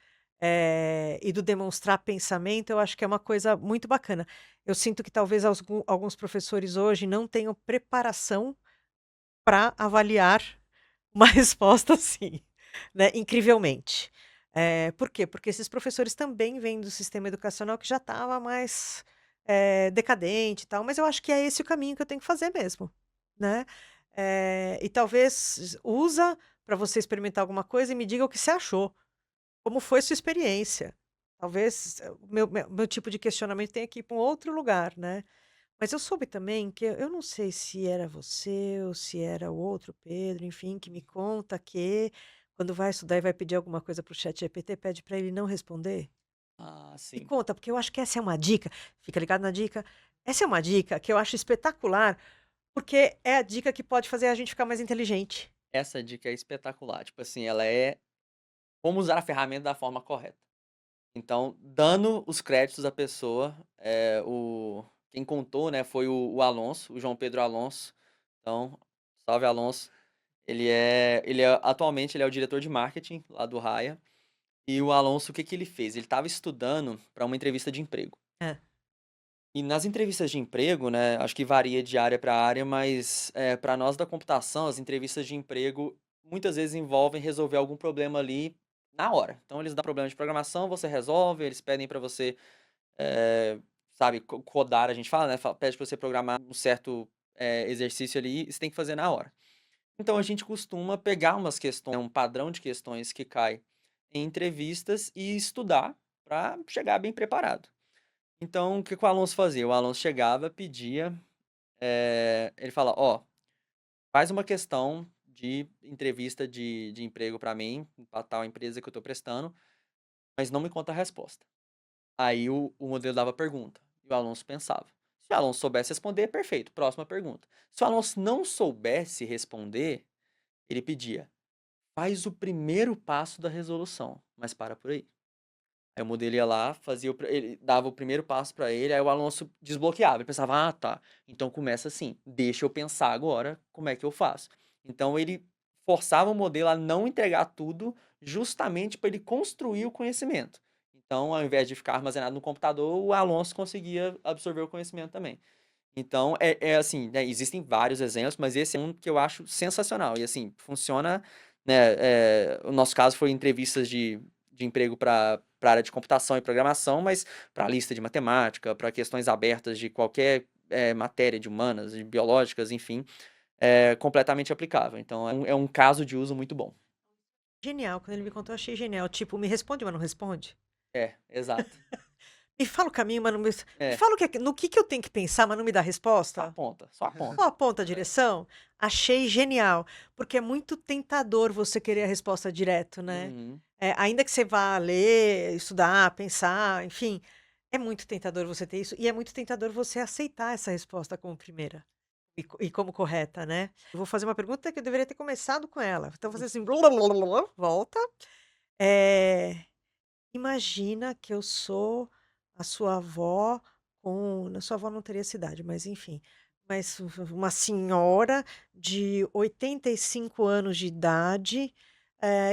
e do demonstrar pensamento, eu acho que é uma coisa muito bacana. Eu sinto que talvez alguns professores hoje não tenham preparação para avaliar uma resposta assim, né, incrivelmente. Por quê? Porque esses professores também vêm do sistema educacional que já estava mais, decadente e tal, mas eu acho que é esse o caminho que eu tenho que fazer mesmo, né. E talvez usa para você experimentar alguma coisa e me diga o que você achou, como foi sua experiência. Talvez o meu tipo de questionamento tenha que ir para um outro lugar, né. Mas eu soube também que eu não sei se era você ou se era o outro Pedro, enfim, que me conta que quando vai estudar e vai pedir alguma coisa para o ChatGPT, pede para ele não responder. Ah, Me sim. conta, porque eu acho que essa é uma dica, fica ligado na dica, essa é uma dica que eu acho espetacular, porque é a dica que pode fazer a gente ficar mais inteligente. Essa dica é espetacular. Tipo assim, ela é como usar a ferramenta da forma correta. Então, dando os créditos à pessoa, quem contou, né, foi o Alonso, o João Pedro Alonso. Então, salve Alonso. Atualmente ele é o diretor de marketing lá do Raia. E o Alonso, o que que ele fez? Ele estava estudando para uma entrevista de emprego. É. E nas entrevistas de emprego, né, acho que varia de área para área, mas para nós da computação, as entrevistas de emprego muitas vezes envolvem resolver algum problema ali na hora. Então eles dão problema de programação, você resolve, eles pedem para você, eh, sabe, codar, a gente fala, né, pede para você programar um certo exercício ali, e você tem que fazer na hora. Então a gente costuma pegar umas questões, um padrão de questões que cai em entrevistas e estudar para chegar bem preparado. Então, o que que o Alonso fazia? O Alonso chegava, pedia, ele fala: "Ó, faz uma questão de entrevista de emprego para mim, pra tal empresa que eu tô prestando, mas não me conta a resposta". Aí o modelo dava a pergunta, e o Alonso pensava. Se o Alonso soubesse responder, perfeito, próxima pergunta. Se o Alonso não soubesse responder, ele pedia: "Faz o primeiro passo da resolução, mas para por aí". Aí o modelo ia lá, ele dava o primeiro passo pra ele, aí o Alonso desbloqueava, ele pensava: "Ah, tá, então começa assim, deixa eu pensar agora como é que eu faço". Então ele forçava o modelo a não entregar tudo, justamente para ele construir o conhecimento. Então, ao invés de ficar armazenado no computador, o Alonso conseguia absorver o conhecimento também. Então é assim, né, existem vários exemplos, mas esse é um que eu acho sensacional e, assim, funciona, né, o nosso caso foi entrevistas de emprego para área de computação e programação, mas para lista de matemática, para questões abertas de qualquer, matéria de humanas, de biológicas, enfim, é completamente aplicável. Então é um caso de uso muito bom. Genial, quando ele me contou, eu achei genial. Tipo, me responde, mas não responde. É, exato. Me fala o caminho, mas não me É, fala no que eu tenho que pensar, mas não me dá só resposta. aponta, só Só aponta. aponta a direção? Achei genial, porque é muito tentador você querer a resposta direto, né. Uhum. Ainda que você vá ler, estudar, pensar, enfim, é muito tentador você ter isso, e é muito tentador você aceitar essa resposta como primeira. e como correta, né. Eu vou fazer uma pergunta que eu deveria ter começado com ela. Então fazer assim, volta. Eh, imagina que eu sou a sua avó com a sua avó não teria essa idade, mas enfim, mas uma senhora de 85 anos de idade,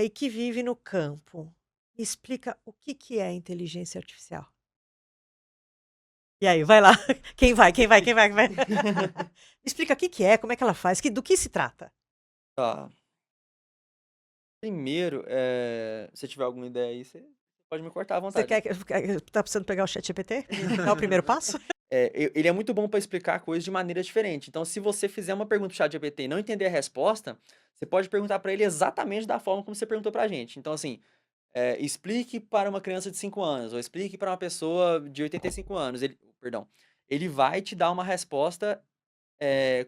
e que vive no campo. Me explica o que que é inteligência artificial. E aí, vai lá. Quem vai? Quem vai? Quem vai? Quem vai? Me explica o que que é, como é que ela faz, do que se trata? Tá. Primeiro, se tiver alguma ideia aí, você pode me cortar à Você vontade. quer que tá precisando pegar o ChatGPT? Dar o primeiro passo? Ele é muito bom para explicar coisas de maneira diferente. Então, se você fizer uma pergunta pro ChatGPT e não entender a resposta, você pode perguntar para ele exatamente da forma como você perguntou pra gente. Então, assim, explique para uma criança de 5 anos, ou explique para uma pessoa de 85 anos. Perdão. Ele vai te dar uma resposta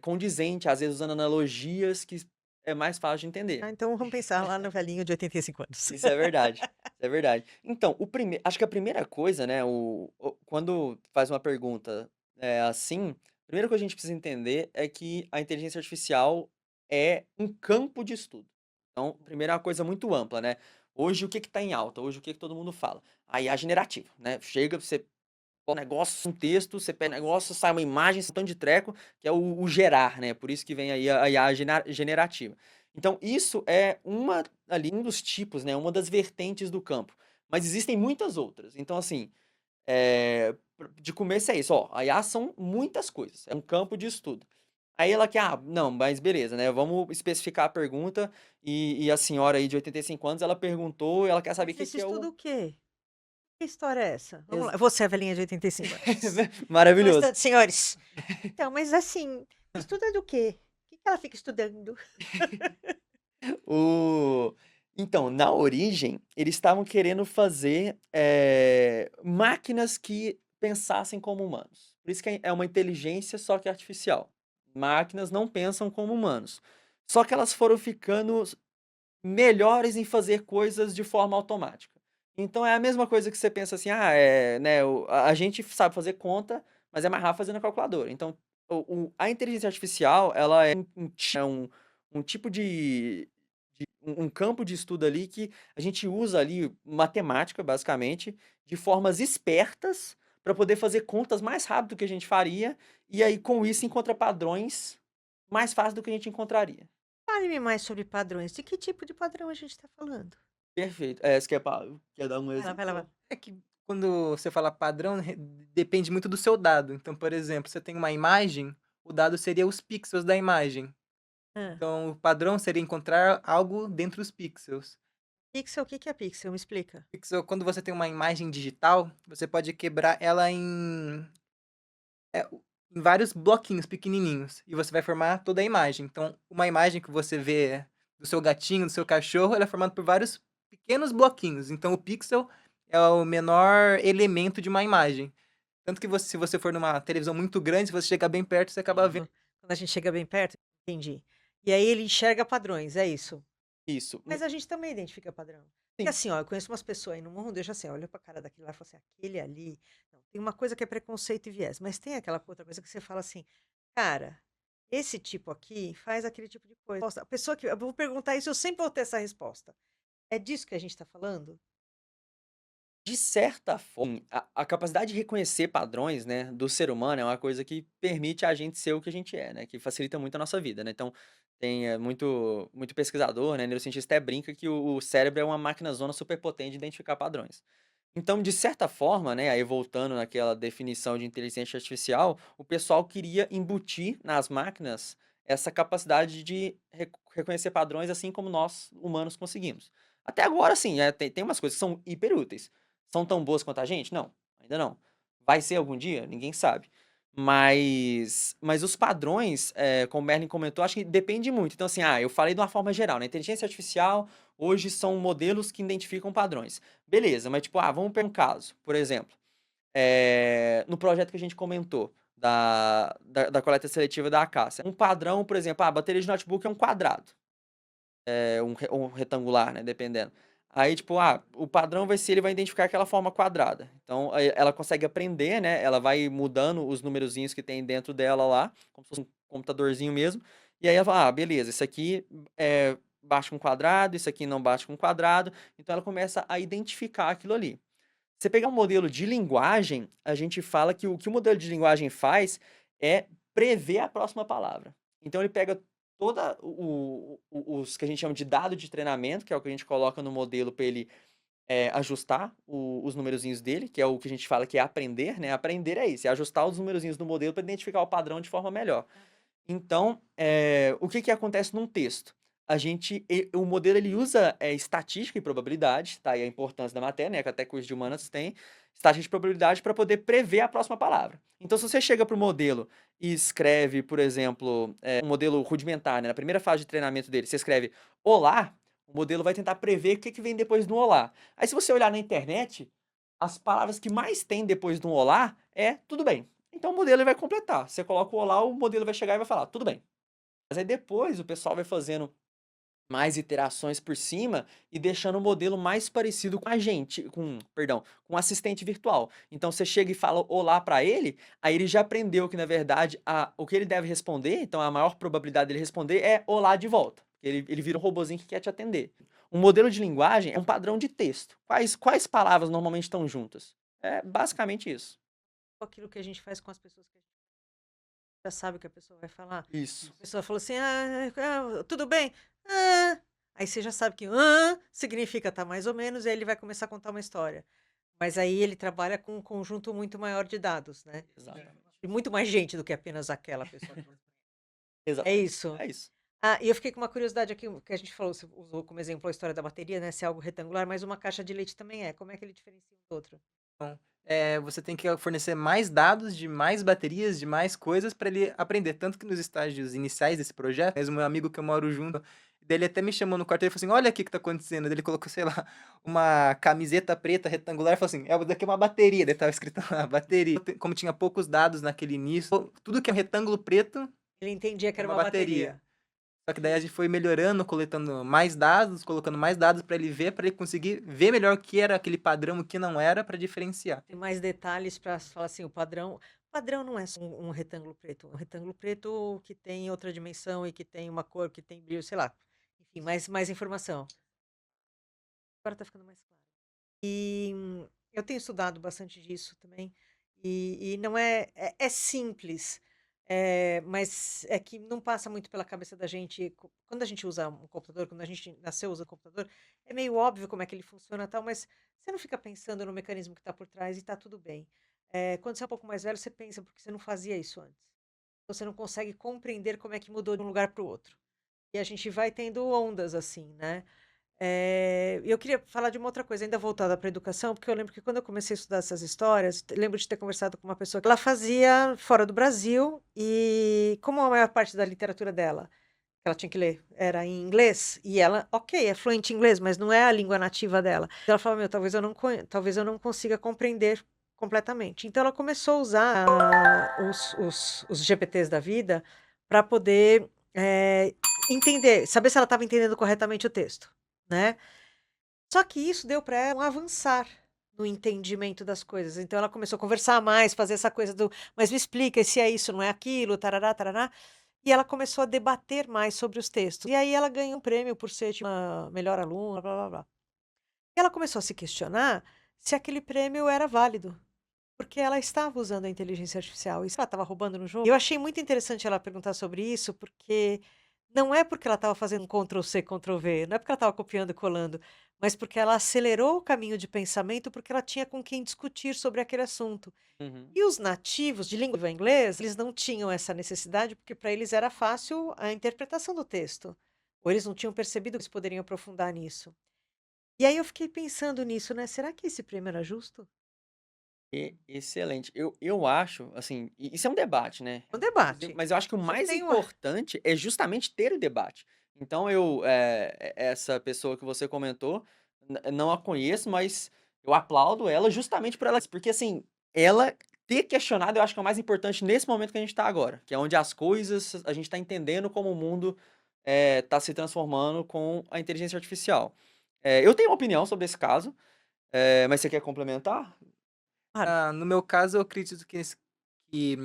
condizente, às vezes usando analogias que é mais fácil de entender. Ah, então vamos pensar lá no velhinho de 85 anos. Isso é verdade, isso é verdade. Então, acho que a primeira coisa, né, quando faz uma pergunta, assim, a primeira coisa que a gente precisa entender é que a inteligência artificial é um campo de estudo. Então, primeiro é uma coisa muito ampla, né. Hoje o que que tá em alta? Hoje o que que todo mundo fala? A IA generativa, né. Chega, você põe um negócio, um texto, você pega um negócio, sai uma imagem, esse tanto de treco, que é o gerar, né, por isso que vem aí a IA generativa. Então isso é um dos tipos, né, uma das vertentes do campo, mas existem muitas outras. Então assim, de começo é isso, ó, a IA são muitas coisas, é um campo de estudo. Aí ela quer: "Ah, não, mas beleza, né, vamos especificar a pergunta", e a senhora aí de 85 anos, ela perguntou, ela quer saber o Mas que esse que é estudo o o quê? Que história é essa? Vamos ex lá. Você é a velhinha de 85 anos. Só um maravilhoso. instante, senhores. Então, mas assim, estuda do quê? O que que ela fica estudando? O Então, na origem, eles estavam querendo fazer, máquinas que pensassem como humanos. Por isso que é uma inteligência, só que artificial. Máquinas não pensam como humanos. Só que elas foram ficando melhores em fazer coisas de forma automática. Então é a mesma coisa que você pensa assim: "Ah, né, a gente sabe fazer conta, mas é mais rápido fazendo na calculadora". Então, a inteligência artificial, ela é um tipo um campo de estudo ali que a gente usa ali matemática, basicamente, de formas espertas para poder fazer contas mais rápido do que a gente faria, e aí com isso encontra padrões mais fácil do que a gente encontraria. Fale-me mais sobre padrões. De que tipo de padrão a gente está falando? Perfeito. Você quer dar um Vai lá, exemplo? vai lá. É que quando você fala padrão, depende muito do seu dado. Então, por exemplo, você tem uma imagem, o dado seria os pixels da imagem. Hã. Então, o padrão seria encontrar algo dentro dos pixels. Pixel, o que que é pixel? Me explica. Pixel, quando você tem uma imagem digital, você pode quebrar ela em vários bloquinhos pequenininhos e você vai formar toda a imagem. Então, uma imagem que você vê do seu gatinho, do seu cachorro, ela é formada por vários pequenos bloquinhos. Então, o pixel é o menor elemento de uma imagem. Tanto que se você for numa televisão muito grande, se você chegar bem perto, você acaba vendo. Quando a gente chega bem perto, entendi. E aí ele enxerga padrões, é isso? Isso. Mas a gente também identifica padrão. Porque Sim. assim, ó, eu conheço umas pessoas aí no mundo, eu já assim, olha pra cara daquele lá e falo assim, aquele ali. Não, tem uma coisa que é preconceito e viés, mas tem aquela outra coisa que você fala assim, cara, esse tipo aqui faz aquele tipo de coisa. A pessoa que. Eu vou perguntar isso, eu sempre vou ter essa resposta. É disso que a gente tá falando? De certa forma, a capacidade de reconhecer padrões, né, do ser humano é uma coisa que permite a gente ser o que a gente é, né, que facilita muito a nossa vida, né. Então, tem, muito pesquisador, né, neurocientista até brinca que o cérebro é uma máquina-zona superpotente de identificar padrões. Então, de certa forma, né, aí voltando naquela definição de inteligência artificial, o pessoal queria embutir nas máquinas essa capacidade de reconhecer padrões, assim como nós humanos conseguimos. Até agora, sim, tem umas coisas que são hiper úteis. São tão boas quanto a gente? Não, ainda não. Vai ser algum dia? Ninguém sabe. Mas os padrões, como o Merlin comentou, acho que depende muito. Então, assim, eu falei de uma forma geral, né? Inteligência artificial hoje são modelos que identificam padrões. Beleza, mas tipo, vamos pegar um caso, por exemplo, no projeto que a gente comentou, da coleta seletiva da Acácia. Um padrão, por exemplo, a bateria de notebook é um quadrado, um retangular, né, dependendo. Aí, tipo, o padrão vai ser, ele vai identificar aquela forma quadrada. Então, aí ela consegue aprender, né, ela vai mudando os numerozinhos que tem dentro dela lá, como se fosse computadorzinho mesmo. E aí ela fala, beleza, isso aqui bate com quadrado, isso aqui não bate com quadrado. Então ela começa a identificar aquilo ali. Você pegar um modelo de linguagem, a gente fala que o modelo de linguagem faz é prever a próxima palavra. Então ele pega toda os que a gente chama de dado de treinamento, que é o que a gente coloca no modelo para ele ajustar os numerozinhos dele, que é o que a gente fala que é aprender, né? Aprender é isso, é ajustar os numerozinhos do modelo para identificar o padrão de forma melhor. Então, o que acontece num texto? O modelo ele usa estatística e probabilidade, tá? E a importância da matéria, né? Que até curso de humanas tem estatística e probabilidade para poder prever a próxima palavra. Então, se você chega para o modelo e escreve, por exemplo, um modelo rudimentar, né? Na primeira fase de treinamento dele, você escreve olá, o modelo vai tentar prever o que vem depois do olá. Aí, se você olhar na internet, as palavras que mais tem depois do olá é tudo bem. Então o modelo ele vai completar. Você coloca o olá, o modelo vai chegar e vai falar, tudo bem. Mas aí depois o pessoal vai fazendo mais iterações por cima e deixando o modelo mais parecido com a gente, perdão, com o assistente virtual. Então você chega e fala olá para ele, aí ele já aprendeu que na verdade o que ele deve responder, então a maior probabilidade dele responder é olá de volta. Ele vira um robozinho que quer te atender. Um modelo de linguagem é um padrão de texto. Quais palavras normalmente estão juntas? É basicamente isso. Aquilo que a gente faz com as pessoas que a gente já sabe o que a pessoa vai falar. Isso. A pessoa falou assim, tudo bem? Aí você já sabe que significa tá mais ou menos, e aí ele vai começar a contar uma história. Mas aí ele trabalha com um conjunto muito maior de dados, né? Exatamente. E muito mais gente do que apenas aquela pessoa. É Exatamente. isso. É isso. E eu fiquei com uma curiosidade aqui, que a gente falou, você usou como exemplo a história da bateria, né? Se é algo retangular, mas uma caixa de leite também é. Como é que ele diferencia um do outro? Então, você tem que fornecer mais dados, de mais baterias, de mais coisas para ele aprender. Tanto que nos estágios iniciais desse projeto, mesmo meu amigo que eu moro junto, dele até me chamou no quarto e falou assim: olha aqui o que tá acontecendo. Daí ele colocou, sei lá, uma camiseta preta retangular e falou assim: daqui é uma bateria. Daí tava escrito lá, bateria. Como tinha poucos dados naquele início, tudo que é um retângulo preto Ele entendia que é era uma uma bateria. bateria. Só que daí a gente foi melhorando, coletando mais dados, colocando mais dados para ele ver, para ele conseguir ver melhor o que era aquele padrão, o que não era, para diferenciar. Tem mais detalhes para falar assim, o padrão. Padrão não é só um retângulo preto. Um retângulo preto que tem outra dimensão e que tem uma cor, que tem brilho, sei lá. Enfim, mais informação. Agora tá ficando mais claro. E eu tenho estudado bastante disso também. E não é simples. Mas é que não passa muito pela cabeça da gente. Quando a gente usa um computador, quando a gente nasceu usando computador, é meio óbvio como é que ele funciona e tal, mas você não fica pensando no mecanismo que está por trás e está tudo bem. Quando você é um pouco mais velho, você pensa porque você não fazia isso antes. Você não consegue compreender como é que mudou de um lugar para o outro. E a gente vai tendo ondas assim, né? Eu queria falar de uma outra coisa, ainda voltada para a educação, porque eu lembro que quando eu comecei a estudar essas histórias, lembro de ter conversado com uma pessoa que ela fazia fora do Brasil, e como a maior parte da literatura dela, que ela tinha que ler, era em inglês, e ela, ok, é fluente em inglês, mas não é a língua nativa dela. Ela falava, meu, talvez eu não consiga compreender completamente. Então ela começou a usar os GPTs da vida para poder entender, saber se ela estava entendendo corretamente o texto, né? Só que isso deu para ela um avançar no entendimento das coisas. Então ela começou a conversar mais, fazer essa coisa do, mas me explica se é isso, não é aquilo, tarará, tarará. E ela começou a debater mais sobre os textos. E aí ela ganhou um prêmio por ser tipo, uma melhor aluna, blá blá blá. E ela começou a se questionar se aquele prêmio era válido. Porque ela estava usando a inteligência artificial. E se ela estava roubando no jogo? Eu achei muito interessante ela perguntar sobre isso, porque não é porque ela estava fazendo um Ctrl+C, Ctrl+V, não é porque ela estava copiando e colando, mas porque ela acelerou o caminho de pensamento, porque ela tinha com quem discutir sobre aquele assunto. Uhum. E os nativos de língua inglesa, eles não tinham essa necessidade, porque para eles era fácil a interpretação do texto. Ou eles não tinham percebido que eles poderiam aprofundar nisso. E aí eu fiquei pensando nisso, né? Será que esse prêmio era justo? Excelente. Eu acho, assim, isso é um debate, né? É um debate. Mas eu acho que o Você mais tem uma. importante é justamente ter o debate. Então essa pessoa que você comentou, não a conheço, mas eu aplaudo ela justamente por ela, porque assim, ela ter questionado eu acho que é o mais importante nesse momento que a gente tá agora, que é onde as coisas, a gente tá entendendo como o mundo tá se transformando com a inteligência artificial. Eu tenho uma opinião sobre esse caso, mas você quer complementar? Claro. No meu caso, eu acredito que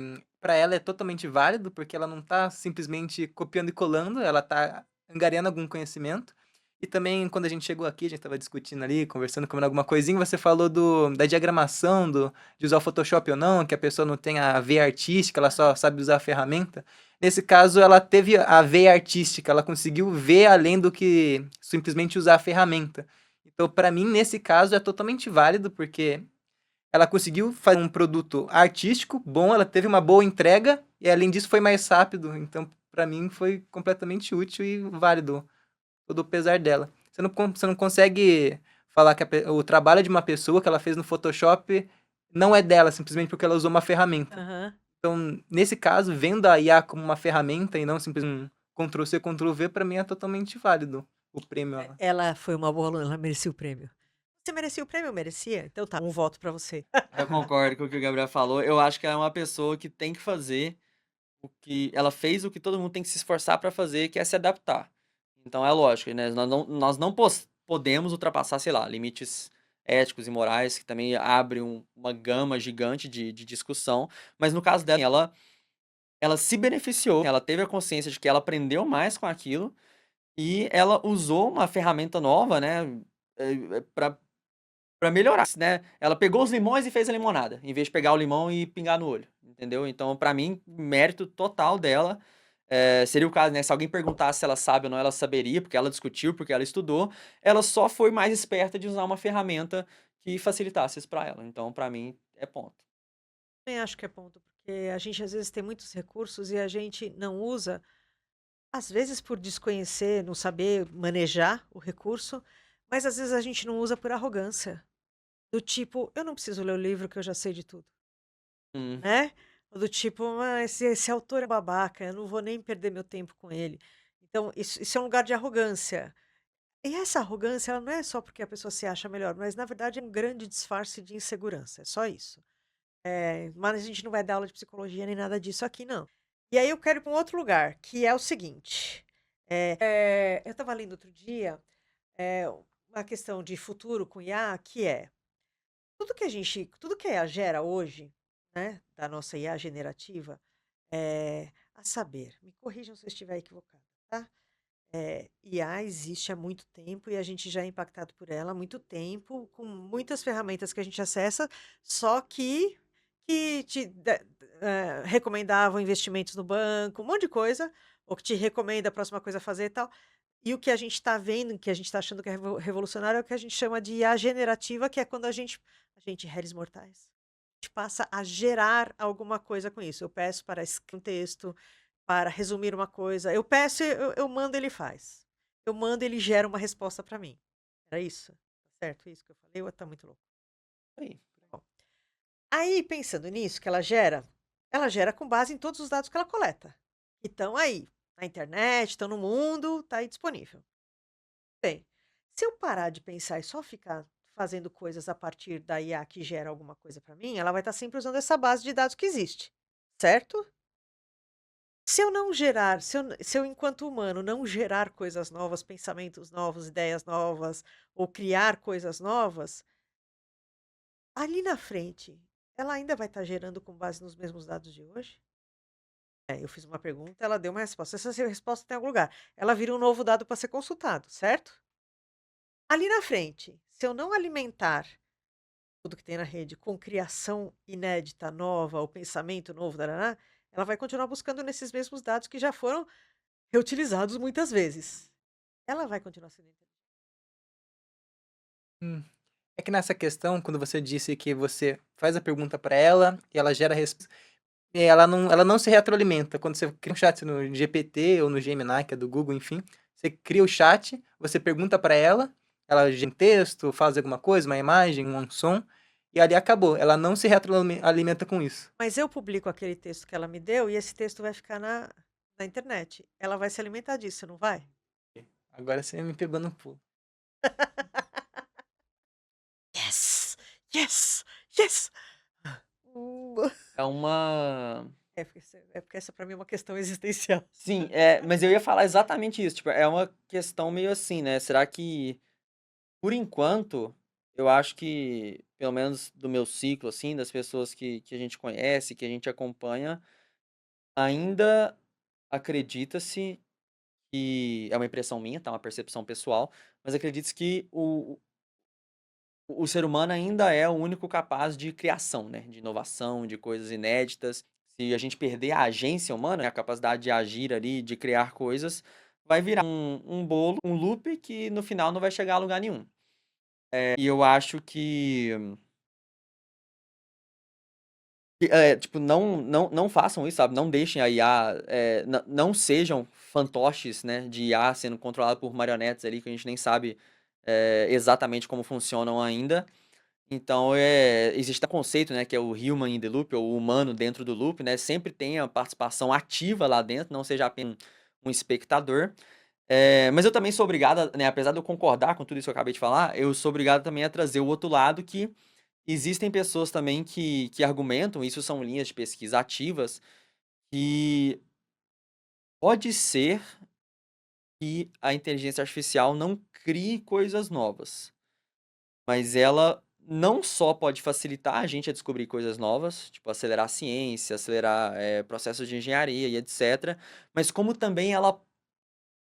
para ela é totalmente válido, porque ela não está simplesmente copiando e colando, ela está angariando algum conhecimento. E também, quando a gente chegou aqui, a gente estava discutindo ali, conversando, comendo alguma coisinha, você falou da diagramação, de usar o Photoshop ou não, que a pessoa não tem a veia artística, ela só sabe usar a ferramenta. Nesse caso, ela teve a veia artística, ela conseguiu ver além do que simplesmente usar a ferramenta. Então, para mim, nesse caso, é totalmente válido, porque ela conseguiu fazer um produto artístico bom, ela teve uma boa entrega e, além disso, foi mais rápido. Então, para mim, foi completamente útil e válido, todo o pesar dela. Você não consegue falar que o trabalho de uma pessoa que ela fez no Photoshop não é dela, simplesmente porque ela usou uma ferramenta. Aham. Então, nesse caso, vendo a IA como uma ferramenta e não simplesmente um Ctrl+C, Ctrl+V, para mim é totalmente válido o prêmio. Ela foi uma boa aluna, ela merecia o prêmio. Você merecia o prêmio? Merecia? Então tá, um voto pra você. Eu concordo com o que o Gabriel falou. Eu acho que ela é uma pessoa que tem que fazer o que ela fez, o que todo mundo tem que se esforçar para fazer, que é se adaptar. Então é lógico, né? Nós não podemos ultrapassar, sei lá, limites éticos e morais, que também abre uma gama gigante de discussão. Mas no caso dela, ela se beneficiou, ela teve a consciência de que ela aprendeu mais com aquilo e ela usou uma ferramenta nova, né? Pra melhorar, né? Ela pegou os limões e fez a limonada, em vez de pegar o limão e pingar no olho, entendeu? Então, pra mim, mérito total dela. Seria o caso, né? Se alguém perguntasse se ela sabe ou não, ela saberia, porque ela discutiu, porque ela estudou. Ela só foi mais esperta de usar uma ferramenta que facilitasse isso pra ela. Então, pra mim, é ponto. Também acho que é ponto, porque a gente às vezes tem muitos recursos e a gente não usa, às vezes por desconhecer, não saber manejar o recurso, mas às vezes a gente não usa por arrogância. Do tipo, eu não preciso ler o livro que eu já sei de tudo, Hum, né? Ou do tipo, esse autor é babaca, eu não vou nem perder meu tempo com ele. Então, isso é um lugar de arrogância. E essa arrogância, ela não é só porque a pessoa se acha melhor, mas na verdade é um grande disfarce de insegurança, é só isso. Mas a gente não vai dar aula de psicologia nem nada disso aqui, não. E aí eu quero ir para um outro lugar, que é o seguinte. Eu estava lendo outro dia é, uma questão de futuro com IA, que é tudo que a IA gera hoje, né, da nossa IA generativa, a saber, me corrijam se eu estiver equivocado, tá? IA existe há muito tempo e a gente já é impactado por ela há muito tempo, com muitas ferramentas que a gente acessa, só que recomendavam investimentos no banco, um monte de coisa, ou que te recomenda a próxima coisa a fazer e tal. E o que a gente está vendo, que a gente está achando que é revolucionário, é o que a gente chama de IA generativa, que é quando réis mortais, a gente passa a gerar alguma coisa com isso. Eu peço para escrever um texto, para resumir uma coisa. Eu peço, eu mando, ele faz. Eu mando, ele gera uma resposta para mim. Era isso? Tá certo isso que eu falei? Ou tá muito louco? aí. Bom. Aí, pensando nisso, que ela gera com base em todos os dados que ela coleta. Que estão aí, na internet, estão no mundo, está aí disponível. Bem, se eu parar de pensar e só ficar fazendo coisas a partir da IA que gera alguma coisa para mim, ela vai estar sempre usando essa base de dados que existe, certo? Se eu não gerar, se eu, enquanto humano, não gerar coisas novas, pensamentos novos, ideias novas, ou criar coisas novas, ali na frente, ela ainda vai estar gerando com base nos mesmos dados de hoje? Eu fiz uma pergunta, ela deu uma resposta. Essa resposta tem em algum lugar. Ela vira um novo dado para ser consultado, certo? Ali na frente, se eu não alimentar tudo que tem na rede com criação inédita, nova, o pensamento novo, darará, ela vai continuar buscando nesses mesmos dados que já foram reutilizados muitas vezes. Ela vai continuar sendo inteligente. Hum. É que nessa questão, quando você disse que você faz a pergunta para ela e ela gera a resposta, ela não se retroalimenta. Quando você cria um chat no GPT ou no Gemini, que é do Google, enfim, você cria o chat, você pergunta para ela gera um texto, faz alguma coisa, uma imagem, um som, e ali acabou. Ela não se retroalimenta com isso. Mas eu publico aquele texto que ela me deu e esse texto vai ficar na internet. Ela vai se alimentar disso, não vai? Agora você me pegou no pulo. Yes! Yes! Yes! Hum. É uma. Porque essa pra mim é uma questão existencial. Sim, mas eu ia falar exatamente isso. Tipo, é uma questão meio assim, né? Será que, por enquanto, eu acho que, pelo menos do meu ciclo, assim, das pessoas que a gente conhece, que a gente acompanha, Ainda acredita-se que é uma impressão minha, tá, uma percepção pessoal, mas acredita-se que o ser humano ainda é o único capaz de criação, né, de inovação, de coisas inéditas. Se a gente perder a agência humana, né, a capacidade de agir ali, de criar coisas, vai virar um bolo, um loop que no final não vai chegar a lugar nenhum. E eu acho tipo, não façam isso, sabe, não deixem a IA, não sejam fantoches, né, de IA sendo controlado por marionetes ali que a gente nem sabe, exatamente como funcionam ainda. Então, existe um conceito, né, que é o human in the loop, ou o humano dentro do loop, né, sempre tem a participação ativa lá dentro, não seja apenas um espectador. Mas eu também sou obrigado, né, apesar de eu concordar com tudo isso que eu acabei de falar, eu sou obrigado também a trazer o outro lado que existem pessoas também que argumentam, isso são linhas de pesquisa ativas, que pode ser que a inteligência artificial não crie coisas novas. Mas ela não só pode facilitar a gente a descobrir coisas novas, tipo acelerar a ciência, acelerar, processos de engenharia e etcétera, mas como também ela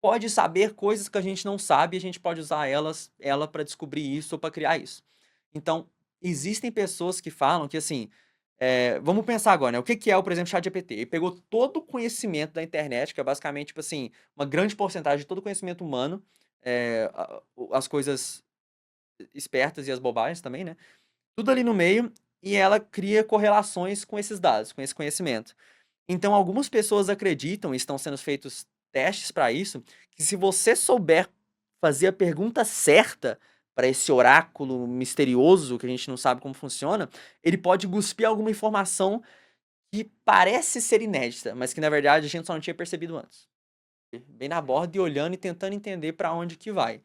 pode saber coisas que a gente não sabe e a gente pode usar ela para descobrir isso ou para criar isso. Então, existem pessoas que falam que assim, vamos pensar agora, né, o que que é por exemplo, ChatGPT? Ele pegou todo o conhecimento da internet, que é basicamente, tipo assim, uma grande porcentagem de todo o conhecimento humano, as coisas espertas e as bobagens também, né? Tudo ali no meio, e ela cria correlações com esses dados, com esse conhecimento. Então, algumas pessoas acreditam, e estão sendo feitos testes para isso, que se você souber fazer a pergunta certa para esse oráculo misterioso, que a gente não sabe como funciona, ele pode cuspir alguma informação que parece ser inédita, mas que na verdade a gente só não tinha percebido antes. Bem na borda e olhando e tentando entender para onde que vai.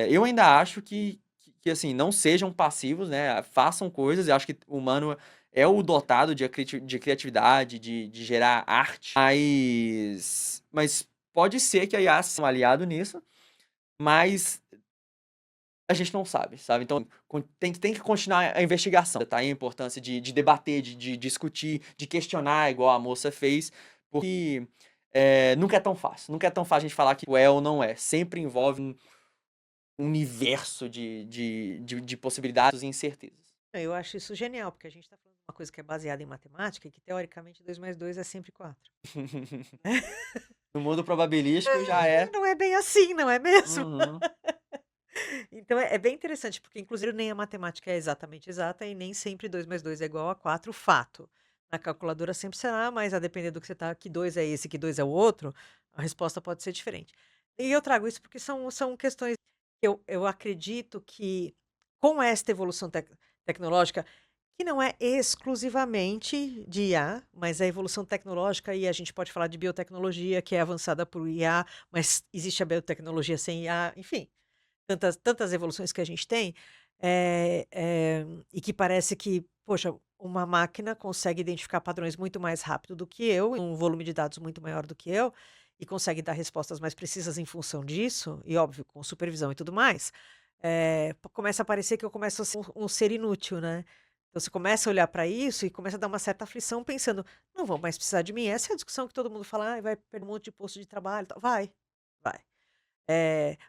Eu ainda acho que, assim, não sejam passivos, né? Façam coisas. Eu acho que o humano é o dotado de criatividade, de gerar arte. Mas pode ser que a IA seja um aliado nisso, mas a gente não sabe, sabe? Então tem que continuar a investigação, tá? E a importância de debater, de discutir, de questionar, igual a moça fez, porque nunca é tão fácil. Nunca é tão fácil a gente falar que é ou não é. Sempre envolve um universo de possibilidades e incertezas. Eu acho isso genial, porque a gente está falando de uma coisa que é baseada em matemática e que, teoricamente, 2 mais 2 é sempre 4. No mundo probabilístico já E é. não é bem assim, não é mesmo? Uhum. Então é bem interessante, porque inclusive nem a matemática é exatamente exata e nem sempre 2 mais 2 é igual a 4, fato. Na calculadora sempre será, mas a depender do que você tá, que 2 é esse, que 2 é o outro, a resposta pode ser diferente. E eu trago isso porque são questões que eu acredito que com esta evolução tecnológica, que não é exclusivamente de IA, mas a evolução tecnológica, e a gente pode falar de biotecnologia, que é avançada por IA, mas existe a biotecnologia sem IA, enfim, tantas evoluções que a gente tem, e que parece que, poxa, uma máquina consegue identificar padrões muito mais rápido do que eu, um volume de dados muito maior do que eu, e consegue dar respostas mais precisas em função disso, e óbvio, com supervisão e tudo mais, começa a parecer que eu começo a ser um ser inútil, né? Então você começa a olhar para isso e começa a dar uma certa aflição, pensando, não vão mais precisar de mim. Essa é a discussão que todo mundo fala, vai perder um monte de posto de trabalho, e tal. Vai.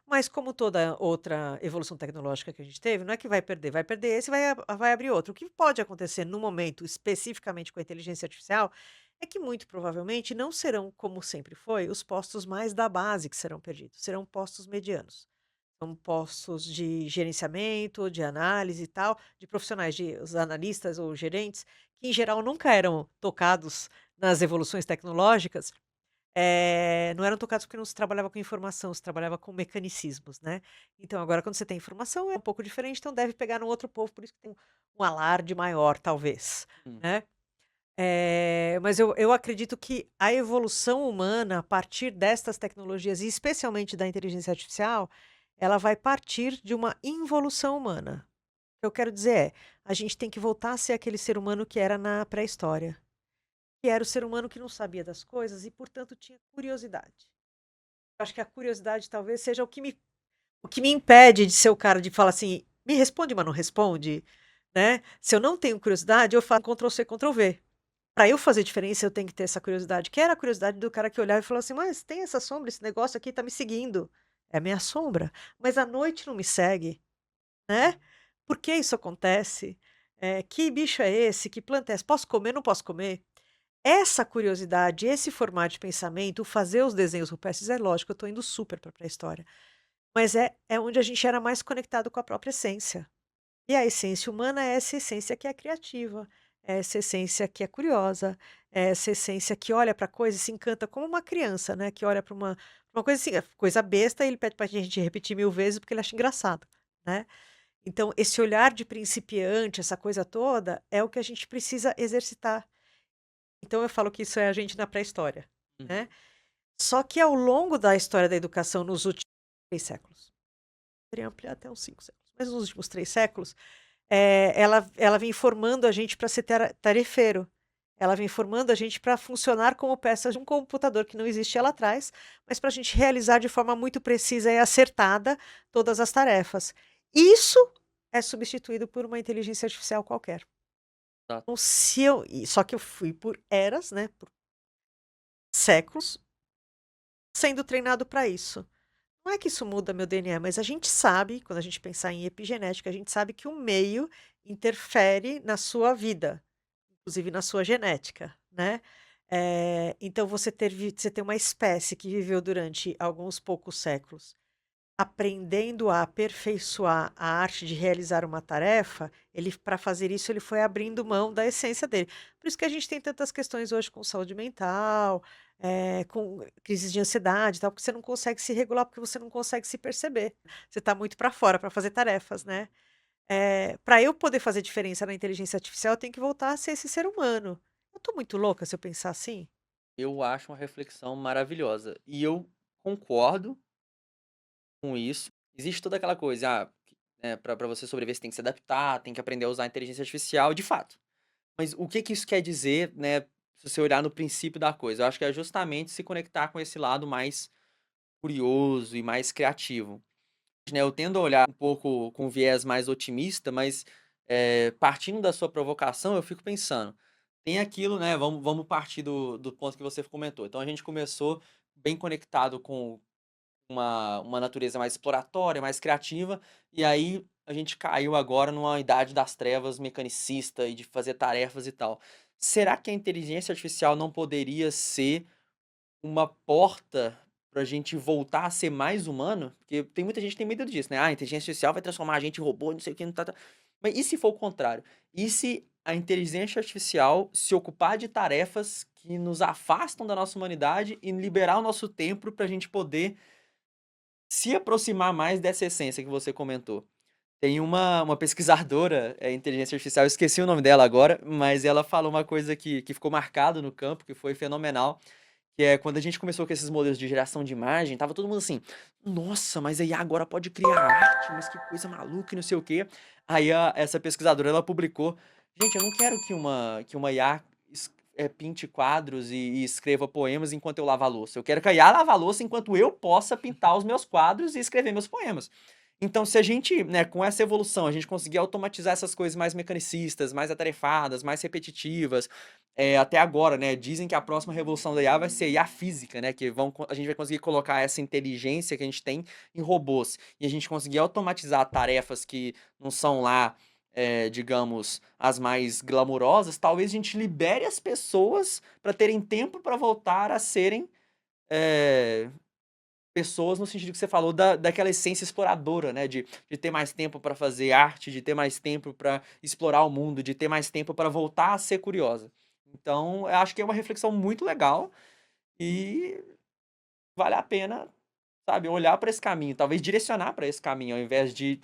Mas como toda outra evolução tecnológica que a gente teve, não é que vai perder esse, vai abrir outro. O que pode acontecer no momento, especificamente com a inteligência artificial, é que muito provavelmente não serão, como sempre foi, os postos mais da base que serão perdidos, serão postos medianos. São postos de gerenciamento, de análise e tal, de profissionais, os analistas ou gerentes, que em geral nunca eram tocados nas evoluções tecnológicas, não eram tocados porque não se trabalhava com informação, se trabalhava com mecanicismos, né. Então agora quando você tem informação é um pouco diferente, então deve pegar num outro povo, por isso que tem um alarde maior talvez, Hum. né. Mas eu acredito que a evolução humana a partir destas tecnologias e especialmente da inteligência artificial, ela vai partir de uma involução humana. O que eu quero dizer é, a gente tem que voltar a ser aquele ser humano que era na pré-história, que era o ser humano que não sabia das coisas e, portanto, tinha curiosidade. Eu acho que a curiosidade talvez seja o que me impede de ser o cara de falar assim: "Me responde, mas não responde", né. Se eu não tenho curiosidade, eu faço Ctrl+C, Ctrl+V. Para eu fazer diferença, eu tenho que ter essa curiosidade, que era a curiosidade do cara que olhava e falava assim: "Mas tem essa sombra, esse negócio aqui tá me seguindo. É minha sombra, mas à noite não me segue, né? Por que isso acontece? Que bicho é esse? Que planta é essa? Posso comer, não posso comer?" Essa curiosidade, esse formato de pensamento, o fazer os desenhos rupestres, é lógico, eu estou indo super para a pré-história, mas é onde a gente era mais conectado com a própria essência. E a essência humana é essa essência que é criativa, é essa essência que é curiosa, é essa essência que olha para a coisa e se encanta como uma criança, né, que olha para uma coisa assim, coisa besta, e ele pede para a gente repetir 1000 vezes porque ele acha engraçado, né. Então esse olhar de principiante, essa coisa toda, é o que a gente precisa exercitar. Então eu falo que isso é a gente na pré-história, Uhum. né. Só que ao longo da história da educação nos últimos 3 séculos, poderia ampliar até uns 5 séculos, mas nos últimos 3 séculos, ela vem formando a gente para ser tarefeiro. Ela vem formando a gente para funcionar como peças de um computador que não existia lá atrás, mas para a gente realizar de forma muito precisa e acertada todas as tarefas. Isso é substituído por uma inteligência artificial qualquer. Exato. Então se eu só que eu fui por eras, né, por séculos, sendo treinado para isso. Não é que isso muda meu DNA, mas a gente sabe, quando a gente pensar em epigenética, a gente sabe que o meio interfere na sua vida, inclusive na sua genética, né. Então você ter uma espécie que viveu durante alguns poucos séculos, aprendendo a aperfeiçoar a arte de realizar uma tarefa, ele, para fazer isso, ele foi abrindo mão da essência dele. Por isso que a gente tem tantas questões hoje com saúde mental, com crises de ansiedade e tal, porque você não consegue se regular, porque você não consegue se perceber. Você está muito para fora para fazer tarefas, né. Pra eu poder fazer diferença na inteligência artificial, eu tenho que voltar a ser esse ser humano. Eu tô muito louca se eu pensar assim? Eu acho uma reflexão maravilhosa. E eu concordo com isso. Existe toda aquela coisa, pra você sobreviver, você tem que se adaptar, tem que aprender a usar a inteligência artificial, de fato. Mas o que que isso quer dizer, né, se você olhar no princípio da coisa? Eu acho que é justamente se conectar com esse lado mais curioso e mais criativo. Né, eu tendo a olhar um pouco com um viés mais otimista, mas, partindo da sua provocação, eu fico pensando, tem aquilo, né, vamos partir do ponto que você comentou. Então a gente começou bem conectado com uma natureza mais exploratória, mais criativa, e aí a gente caiu agora numa idade das trevas mecanicista e de fazer tarefas e tal. Será que a inteligência artificial não poderia ser uma porta pra gente voltar a ser mais humano? Porque tem muita gente que tem medo disso, né: "Ah, a inteligência artificial vai transformar a gente em robô, não sei o que, não tá. Mas e se for o contrário? E se a inteligência artificial se ocupar de tarefas que nos afastam da nossa humanidade e liberar o nosso tempo pra gente poder se aproximar mais dessa essência que você comentou? Tem uma pesquisadora, inteligência artificial, eu esqueci o nome dela agora, mas ela falou uma coisa que ficou marcado no campo, que foi fenomenal, que é quando a gente começou com esses modelos de geração de imagem, tava todo mundo assim: "Nossa, mas a IA agora pode criar arte, mas que coisa maluca e não sei o quê". Aí essa pesquisadora, ela publicou: "Gente, eu não quero que uma IA pinte quadros e escreva poemas enquanto eu lavo a louça. Eu quero que a IA lave a louça enquanto eu possa pintar os meus quadros e escrever meus poemas". Então, se a gente, né, com essa evolução, a gente conseguir automatizar essas coisas mais mecanicistas, mais atarefadas, mais repetitivas, até agora, né, dizem que a próxima revolução da IA vai ser a IA física, né, que a gente vai conseguir colocar essa inteligência que a gente tem em robôs, e a gente conseguir automatizar tarefas que não são lá, digamos, as mais glamurosas, talvez a gente libere as pessoas para terem tempo para voltar a serem, eh pessoas no sentido que você falou daquela essência exploradora, né, de ter mais tempo para fazer arte, de ter mais tempo para explorar o mundo, de ter mais tempo para voltar a ser curiosa. Então, eu acho que é uma reflexão muito legal e vale a pena, sabe, olhar para esse caminho, talvez direcionar para esse caminho, ao invés de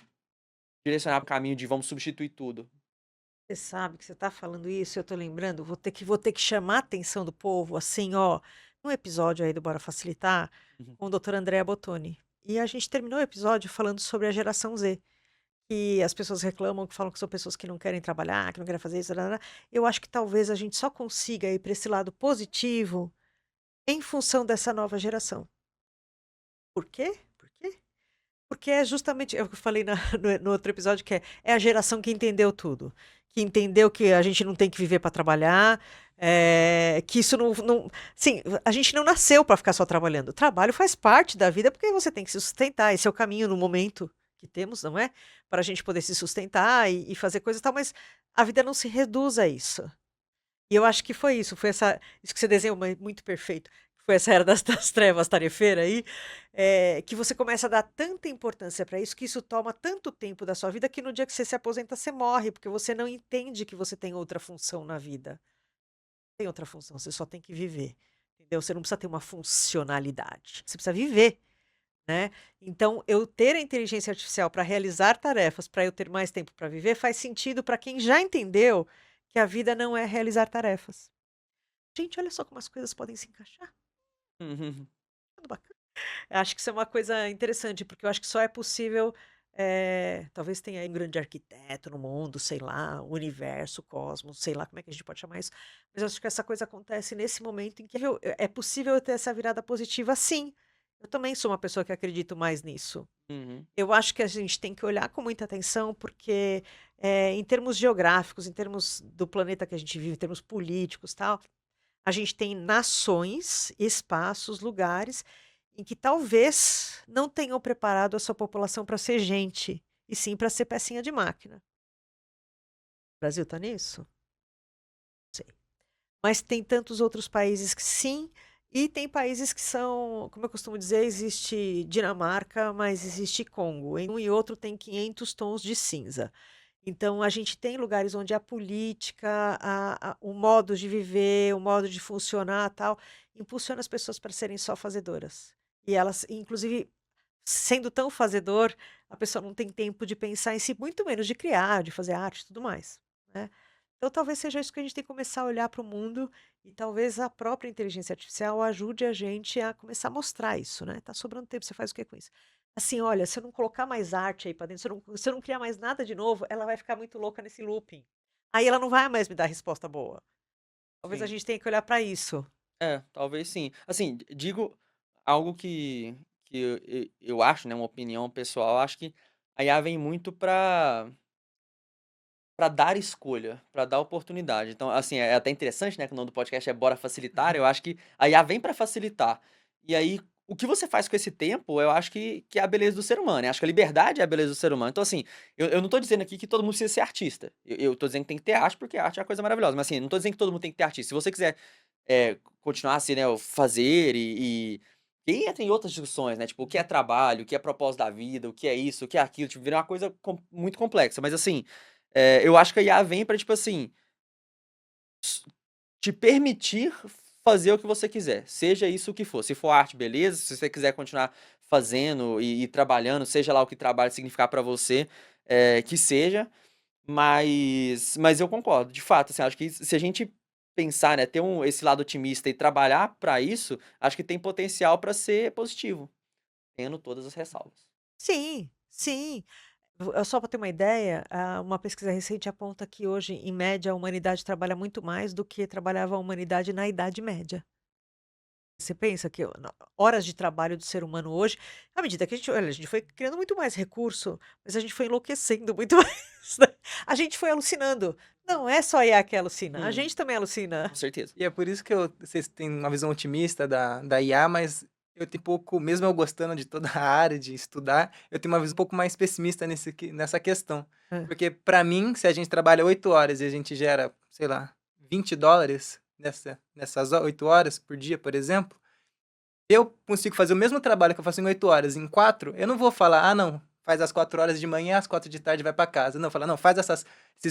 direcionar para o caminho de vamos substituir tudo. Você sabe que você está falando isso, eu tô lembrando, vou ter que chamar a atenção do povo, assim, ó, num episódio aí do Bora Facilitar, Uhum. com o doutora Andrea Bottoni. E a gente terminou o episódio falando sobre a geração Z, que as pessoas reclamam, que falam que são pessoas que não querem trabalhar, que não querem fazer isso, eu acho que talvez a gente só consiga ir para esse lado positivo em função dessa nova geração. Por quê? Por quê? Porque é justamente é o que eu falei no outro episódio, que é a geração que entendeu tudo, que entendeu que a gente não tem que viver para trabalhar, Que isso sim, a gente não nasceu para ficar só trabalhando. O trabalho faz parte da vida porque você tem que se sustentar. Esse é o caminho no momento que temos, não é? Para a gente poder se sustentar e fazer coisas e tal, mas a vida não se reduz a isso. E eu acho que foi isso, isso que você desenhou muito perfeito. Foi essa era das trevas tarefeira aí, que você começa a dar tanta importância para isso, que isso toma tanto tempo da sua vida, que no dia que você se aposenta, você morre, porque você não entende que você tem outra função na vida. Tem outra função, você só tem que viver. Entendeu? Você não precisa ter uma funcionalidade. Você precisa viver, né? Então, eu ter a inteligência artificial para realizar tarefas, para eu ter mais tempo para viver, faz sentido para quem já entendeu que a vida não é realizar tarefas. Gente, olha só como as coisas podem se encaixar. Uhum. Tudo bacana. Eu acho que isso é uma coisa interessante, porque eu acho que só é possível. Talvez tenha aí um grande arquiteto no mundo, sei lá, o universo, o cosmos, sei lá como é que a gente pode chamar isso. Mas eu acho que essa coisa acontece nesse momento em que é possível eu ter essa virada positiva, sim. Eu também sou uma pessoa que acredito mais nisso. Uhum. Eu acho que a gente tem que olhar com muita atenção, porque em termos geográficos, em termos do planeta que a gente vive, em termos políticos, tal, a gente tem nações, espaços, lugares em que talvez não tenham preparado a sua população para ser gente, e sim para ser pecinha de máquina. O Brasil está nisso? Não sei. Mas tem tantos outros países que sim, e tem países que são, como eu costumo dizer, existe Dinamarca, mas existe Congo. Em um e outro tem 500 tons de cinza. Então, a gente tem lugares onde a política, o modo de viver, o modo de funcionar, tal, impulsiona as pessoas para serem só fazedoras. E elas, inclusive, sendo tão fazedor, a pessoa não tem tempo de pensar em si, muito menos de criar, de fazer arte e tudo mais, né? Então, talvez seja isso que a gente tem que começar a olhar para o mundo e talvez a própria inteligência artificial ajude a gente a começar a mostrar isso, né? Tá sobrando tempo, você faz o que com isso? Assim, olha, se eu não colocar mais arte aí para dentro, se eu não criar mais nada de novo, ela vai ficar muito louca nesse looping. Aí ela não vai mais me dar resposta boa. Talvez a Sim. gente tenha que olhar para isso. Talvez sim. Assim, digo algo que eu acho, né, uma opinião pessoal, acho que a IA vem muito pra dar escolha, pra dar oportunidade. Então, assim, é até interessante, né, que o nome do podcast é Bora Facilitar, eu acho que a IA vem pra facilitar. E aí, o que você faz com esse tempo, eu acho que é a beleza do ser humano, né, acho que a liberdade é a beleza do ser humano. Então, assim, eu não tô dizendo aqui que todo mundo precisa ser artista, eu tô dizendo que tem que ter arte, porque a arte é uma coisa maravilhosa, mas, assim, não tô dizendo que todo mundo tem que ter artista. Se você quiser continuar assim, né, o fazer e aí entra em outras discussões, né, tipo, o que é trabalho, o que é propósito da vida, o que é isso, o que é aquilo, tipo, vira uma coisa muito complexa, mas assim, eu acho que a IA vem pra, tipo assim, te permitir fazer o que você quiser, seja isso o que for. Se for arte, beleza, se você quiser continuar fazendo e trabalhando, seja lá o que trabalho significar pra você, que seja, mas eu concordo, de fato, assim, acho que se a gente pensar, né, ter esse lado otimista e trabalhar pra isso, acho que tem potencial pra ser positivo, tendo todas as ressalvas. Sim, sim. Só para ter uma ideia, uma pesquisa recente aponta que hoje, em média, a humanidade trabalha muito mais do que trabalhava a humanidade na Idade Média. Você pensa que horas de trabalho do ser humano hoje, à medida que olha, a gente foi criando muito mais recurso, mas a gente foi enlouquecendo muito mais, né? A gente foi alucinando. Não é só a IA que alucina, a Hum, gente também alucina. com certeza. E é por isso que vocês têm uma visão otimista da IA, mas eu tenho um pouco, mesmo eu gostando de toda a área de estudar, eu tenho uma visão um pouco mais pessimista nessa questão. Hã. Porque para mim, se a gente trabalha 8 horas e a gente gera, sei lá, $20 nessas 8 horas por dia, por exemplo, eu consigo fazer o mesmo trabalho que eu faço em 8 horas em 4, eu não vou falar, ah, não, faz às 4 horas de manhã, às 4 de tarde vai para casa. Não, fala, não, faz esses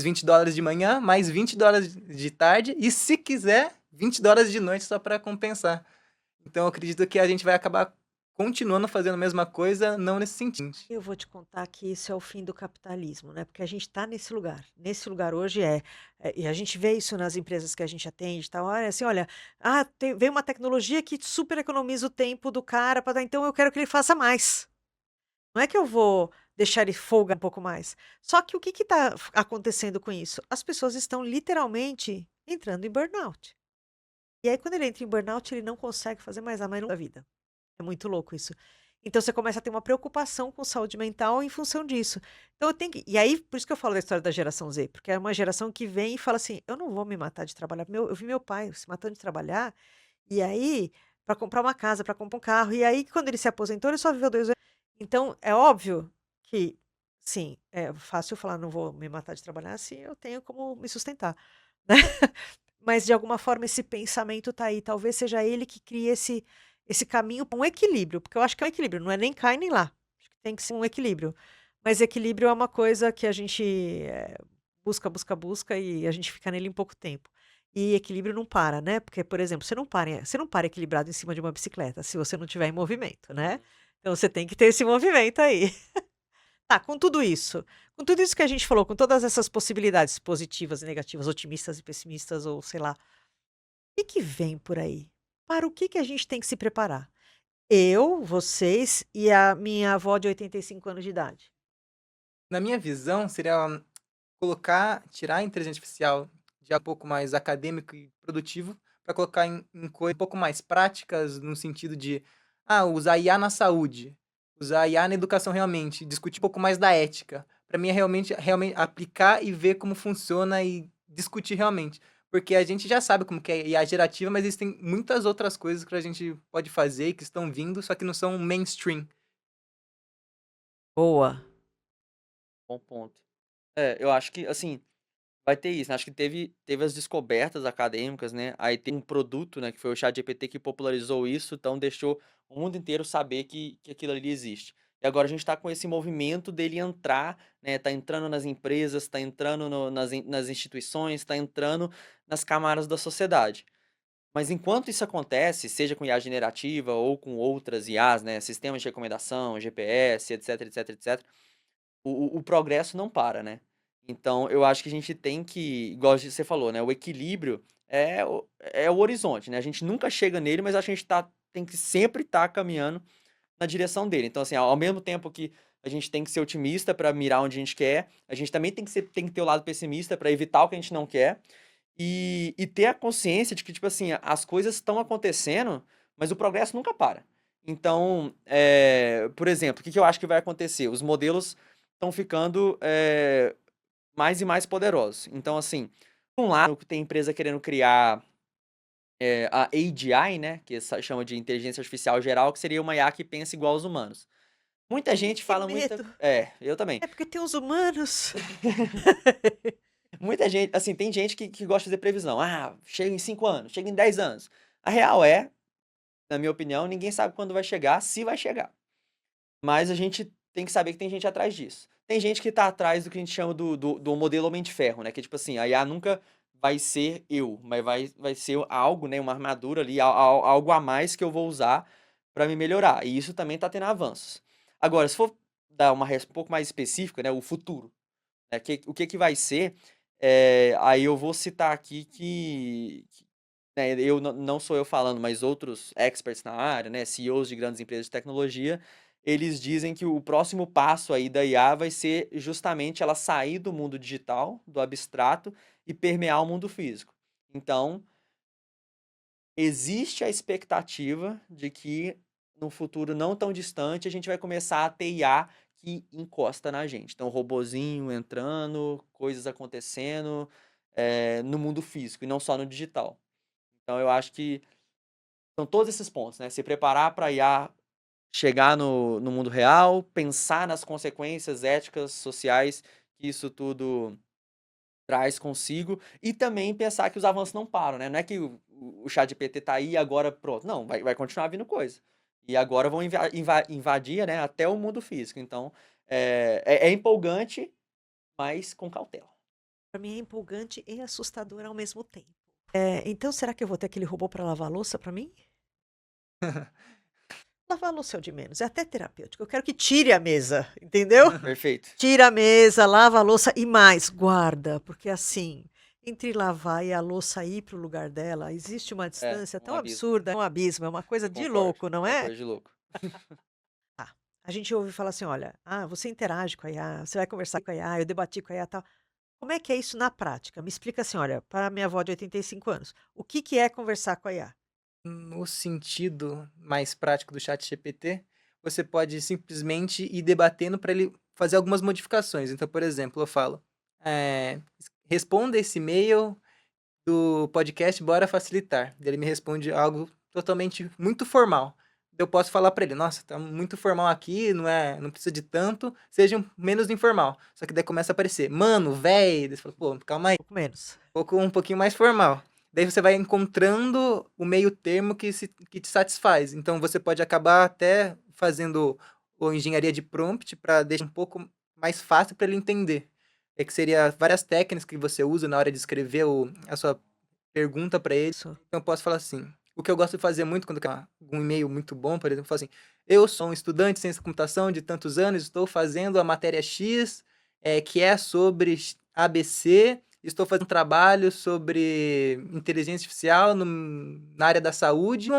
$20 de manhã, mais $20 de tarde, e se quiser, $20 de noite só para compensar. Então eu acredito que a gente vai acabar continuando fazendo a mesma coisa, não nesse sentido. Eu vou te contar que isso é o fim do capitalismo, né, porque a gente está nesse lugar. Nesse lugar hoje e a gente vê isso nas empresas que a gente atende e tal, olha assim, olha, veio uma tecnologia que super economiza o tempo do cara, então eu quero que ele faça mais. Não é que eu vou deixar ele folga um pouco mais. Só que o que está acontecendo com isso? As pessoas estão literalmente entrando em burnout. E aí, quando ele entra em burnout, ele não consegue fazer mais nada da vida. É muito louco isso. Então você começa a ter uma preocupação com saúde mental em função disso. Então eu tenho que. E aí, por isso que eu falo da história da geração Z, porque é uma geração que vem e fala assim: eu não vou me matar de trabalhar. Eu vi meu pai se matando de trabalhar, e aí, para comprar uma casa, para comprar um carro, e aí, quando ele se aposentou, ele só viveu 2 anos. Então, é óbvio que, sim, é fácil falar, não vou me matar de trabalhar, se eu tenho como me sustentar, né? Mas, de alguma forma, esse pensamento tá aí. Talvez seja ele que crie esse caminho para um equilíbrio, porque eu acho que é um equilíbrio, não é nem cá e nem lá. Acho que tem que ser um equilíbrio. Mas equilíbrio é uma coisa que a gente busca e a gente fica nele em pouco tempo. E equilíbrio não para, né? Porque, por exemplo, você não para equilibrado em cima de uma bicicleta se você não tiver em movimento, né? Então você tem que ter esse movimento aí. Tá, com tudo isso que a gente falou, com todas essas possibilidades positivas e negativas, otimistas e pessimistas, ou sei lá, o que vem por aí? Para o que a gente tem que se preparar? Eu, vocês e a minha avó de 85 anos de idade. Na minha visão, seria tirar a inteligência artificial de algo um pouco mais acadêmico e produtivo para colocar em coisas um pouco mais práticas, no sentido de usar IA na saúde, usar IA na educação realmente, discutir um pouco mais da ética. Para mim é realmente aplicar e ver como funciona e discutir realmente. Porque a gente já sabe como que é IA gerativa, mas existem muitas outras coisas que a gente pode fazer e que estão vindo, só que não são mainstream. Boa. Bom ponto. Eu acho que, assim, vai ter isso, né, acho que teve as descobertas acadêmicas, né, aí tem um produto, né, que foi o ChatGPT que popularizou isso, então deixou o mundo inteiro saber que aquilo ali existe. E agora a gente tá com esse movimento dele entrar, né, tá entrando nas empresas, tá entrando nas instituições, tá entrando nas camadas da sociedade. Mas enquanto isso acontece, seja com IA generativa ou com outras IAs, né, sistemas de recomendação, GPS, etc, etc, etc, o progresso não para, né. Então eu acho que a gente tem que, igual você falou, né, o equilíbrio é o horizonte, né, a gente nunca chega nele, mas acho que a gente tem que sempre estar caminhando na direção dele. Então, assim, ao mesmo tempo que a gente tem que ser otimista para mirar onde a gente quer, a gente também tem que ter o lado pessimista para evitar o que a gente não quer, e ter a consciência de que, tipo assim, as coisas estão acontecendo, mas o progresso nunca para. Então, por exemplo, o que eu acho que vai acontecer? Os modelos estão ficando mais e mais poderosos. Então, assim, por um lado, tem empresa querendo criar a AGI, né, que chama de inteligência artificial geral, que seria uma IA que pensa igual aos humanos. Muita Ai, gente que fala muita. medo. Eu também. É porque tem os humanos. Muita gente, assim, tem gente que gosta de fazer previsão. Ah, chega em 5 anos, chega em 10 anos. A real é, na minha opinião, ninguém sabe quando vai chegar, se vai chegar. Mas a gente tem que saber que tem gente atrás disso. Tem gente que tá atrás do que a gente chama do modelo Homem de Ferro, né? Que tipo assim, a IA nunca vai ser eu, mas vai ser algo, né? Uma armadura ali, algo a mais que eu vou usar para me melhorar. E isso também tá tendo avanços. Agora, se for dar uma resposta um pouco mais específica, né? O futuro, né? O que vai ser, aí eu vou citar aqui né, não sou eu falando, mas outros experts na área, né, CEOs de grandes empresas de tecnologia, eles dizem que o próximo passo aí da IA vai ser justamente ela sair do mundo digital, do abstrato, e permear o mundo físico. Então, existe a expectativa de que no futuro não tão distante a gente vai começar a ter IA que encosta na gente. Então, robozinho entrando, coisas acontecendo, no mundo físico e não só no digital. Então, eu acho que são todos esses pontos, né? Se preparar para IA chegar no mundo real, pensar nas consequências éticas, sociais que isso tudo traz consigo, e também pensar que os avanços não param, né? Não é que o ChatGPT tá aí e agora pronto. Não, vai continuar vindo coisa. E agora vão invadir, né, até o mundo físico. Então, é empolgante, mas com cautela. Para mim é empolgante e assustador ao mesmo tempo. Então será que eu vou ter aquele robô para lavar a louça para mim? Lavar a louça é o de menos, é até terapêutico. Eu quero que tire a mesa, entendeu? Perfeito. Tira a mesa, lava a louça e mais, guarda, porque assim, entre lavar e a louça ir para o lugar dela, existe uma distância Um tão abismo. absurda, é um abismo, é uma coisa de Concordo. louco, não É é? coisa de louco. Tá. A gente ouve falar assim, olha, você interage com a IA, você vai conversar com a IA, eu debati com a IA e tal. Como é que é isso na prática? Me explica assim, olha, para a minha avó de 85 anos, o que é conversar com a IA? No sentido mais prático do chat GPT, você pode simplesmente ir debatendo para ele fazer algumas modificações. Então, por exemplo, eu falo, responda esse e-mail do podcast Bora Facilitar. Ele me responde algo totalmente muito formal. Eu posso falar para ele, nossa, tá muito formal aqui, não precisa de tanto, seja menos informal. Só que daí começa a aparecer, mano, véi, daí você fala, pô, calma aí, Um pouco menos. um pouquinho mais formal. Daí você vai encontrando o meio termo que te satisfaz. Então você pode acabar até fazendo engenharia de prompt para deixar um pouco mais fácil para ele entender. É que seria várias técnicas que você usa na hora de escrever a sua pergunta para ele. Isso. Então eu posso falar assim, o que eu gosto de fazer muito quando eu quero um e-mail muito bom, por exemplo, eu falo assim, eu sou um estudante de ciência da computação de tantos anos, estou fazendo a matéria X, que é sobre ABC, estou fazendo um trabalho sobre inteligência artificial na área da saúde.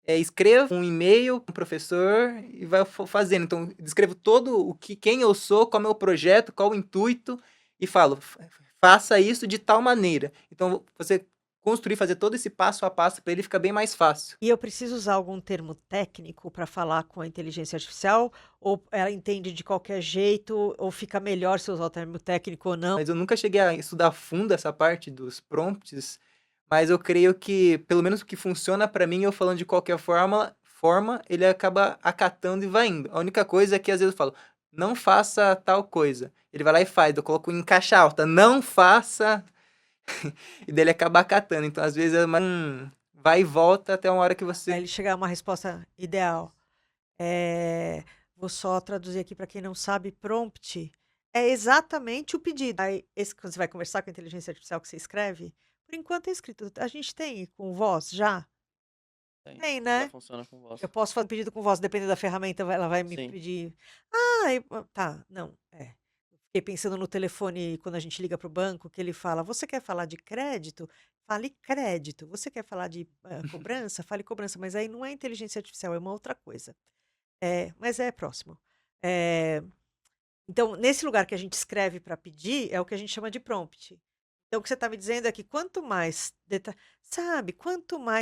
Escrevo um e-mail para o professor e vai fazendo. Então, descrevo todo quem eu sou, qual é o meu projeto, qual o intuito, e falo, faça isso de tal maneira. Então, você construir, fazer todo esse passo a passo para ele fica bem mais fácil. E eu preciso usar algum termo técnico para falar com a inteligência artificial? Ou ela entende de qualquer jeito? Ou fica melhor se eu usar o termo técnico ou não? Mas eu nunca cheguei a estudar a fundo essa parte dos prompts, mas eu creio que, pelo menos o que funciona para mim, eu falando de qualquer forma, ele acaba acatando e vai indo. A única coisa é que às vezes eu falo, não faça tal coisa. Ele vai lá e faz, eu coloco em caixa alta, não faça, e daí ele acaba acatando. Então, às vezes, é mais vai e volta até uma hora que Aí você. ele chegar a uma resposta ideal. É, vou só traduzir aqui para quem não sabe, prompt é exatamente o pedido. Aí, quando você vai conversar com a inteligência artificial que você escreve, por enquanto é escrito. A gente tem com voz já? Tem, Tem, já né? funciona com voz. Eu posso fazer um pedido com voz, dependendo da ferramenta, ela vai me Sim. pedir. Tá, não, é. Fiquei pensando no telefone quando a gente liga para o banco, que ele fala: você quer falar de crédito? Fale crédito. Você quer falar de cobrança? Fale cobrança. Mas aí não é inteligência artificial, é uma outra coisa. Mas é próximo. É, então, nesse lugar que a gente escreve para pedir, é o que a gente chama de prompt. Então, o que você está me dizendo é que quanto mais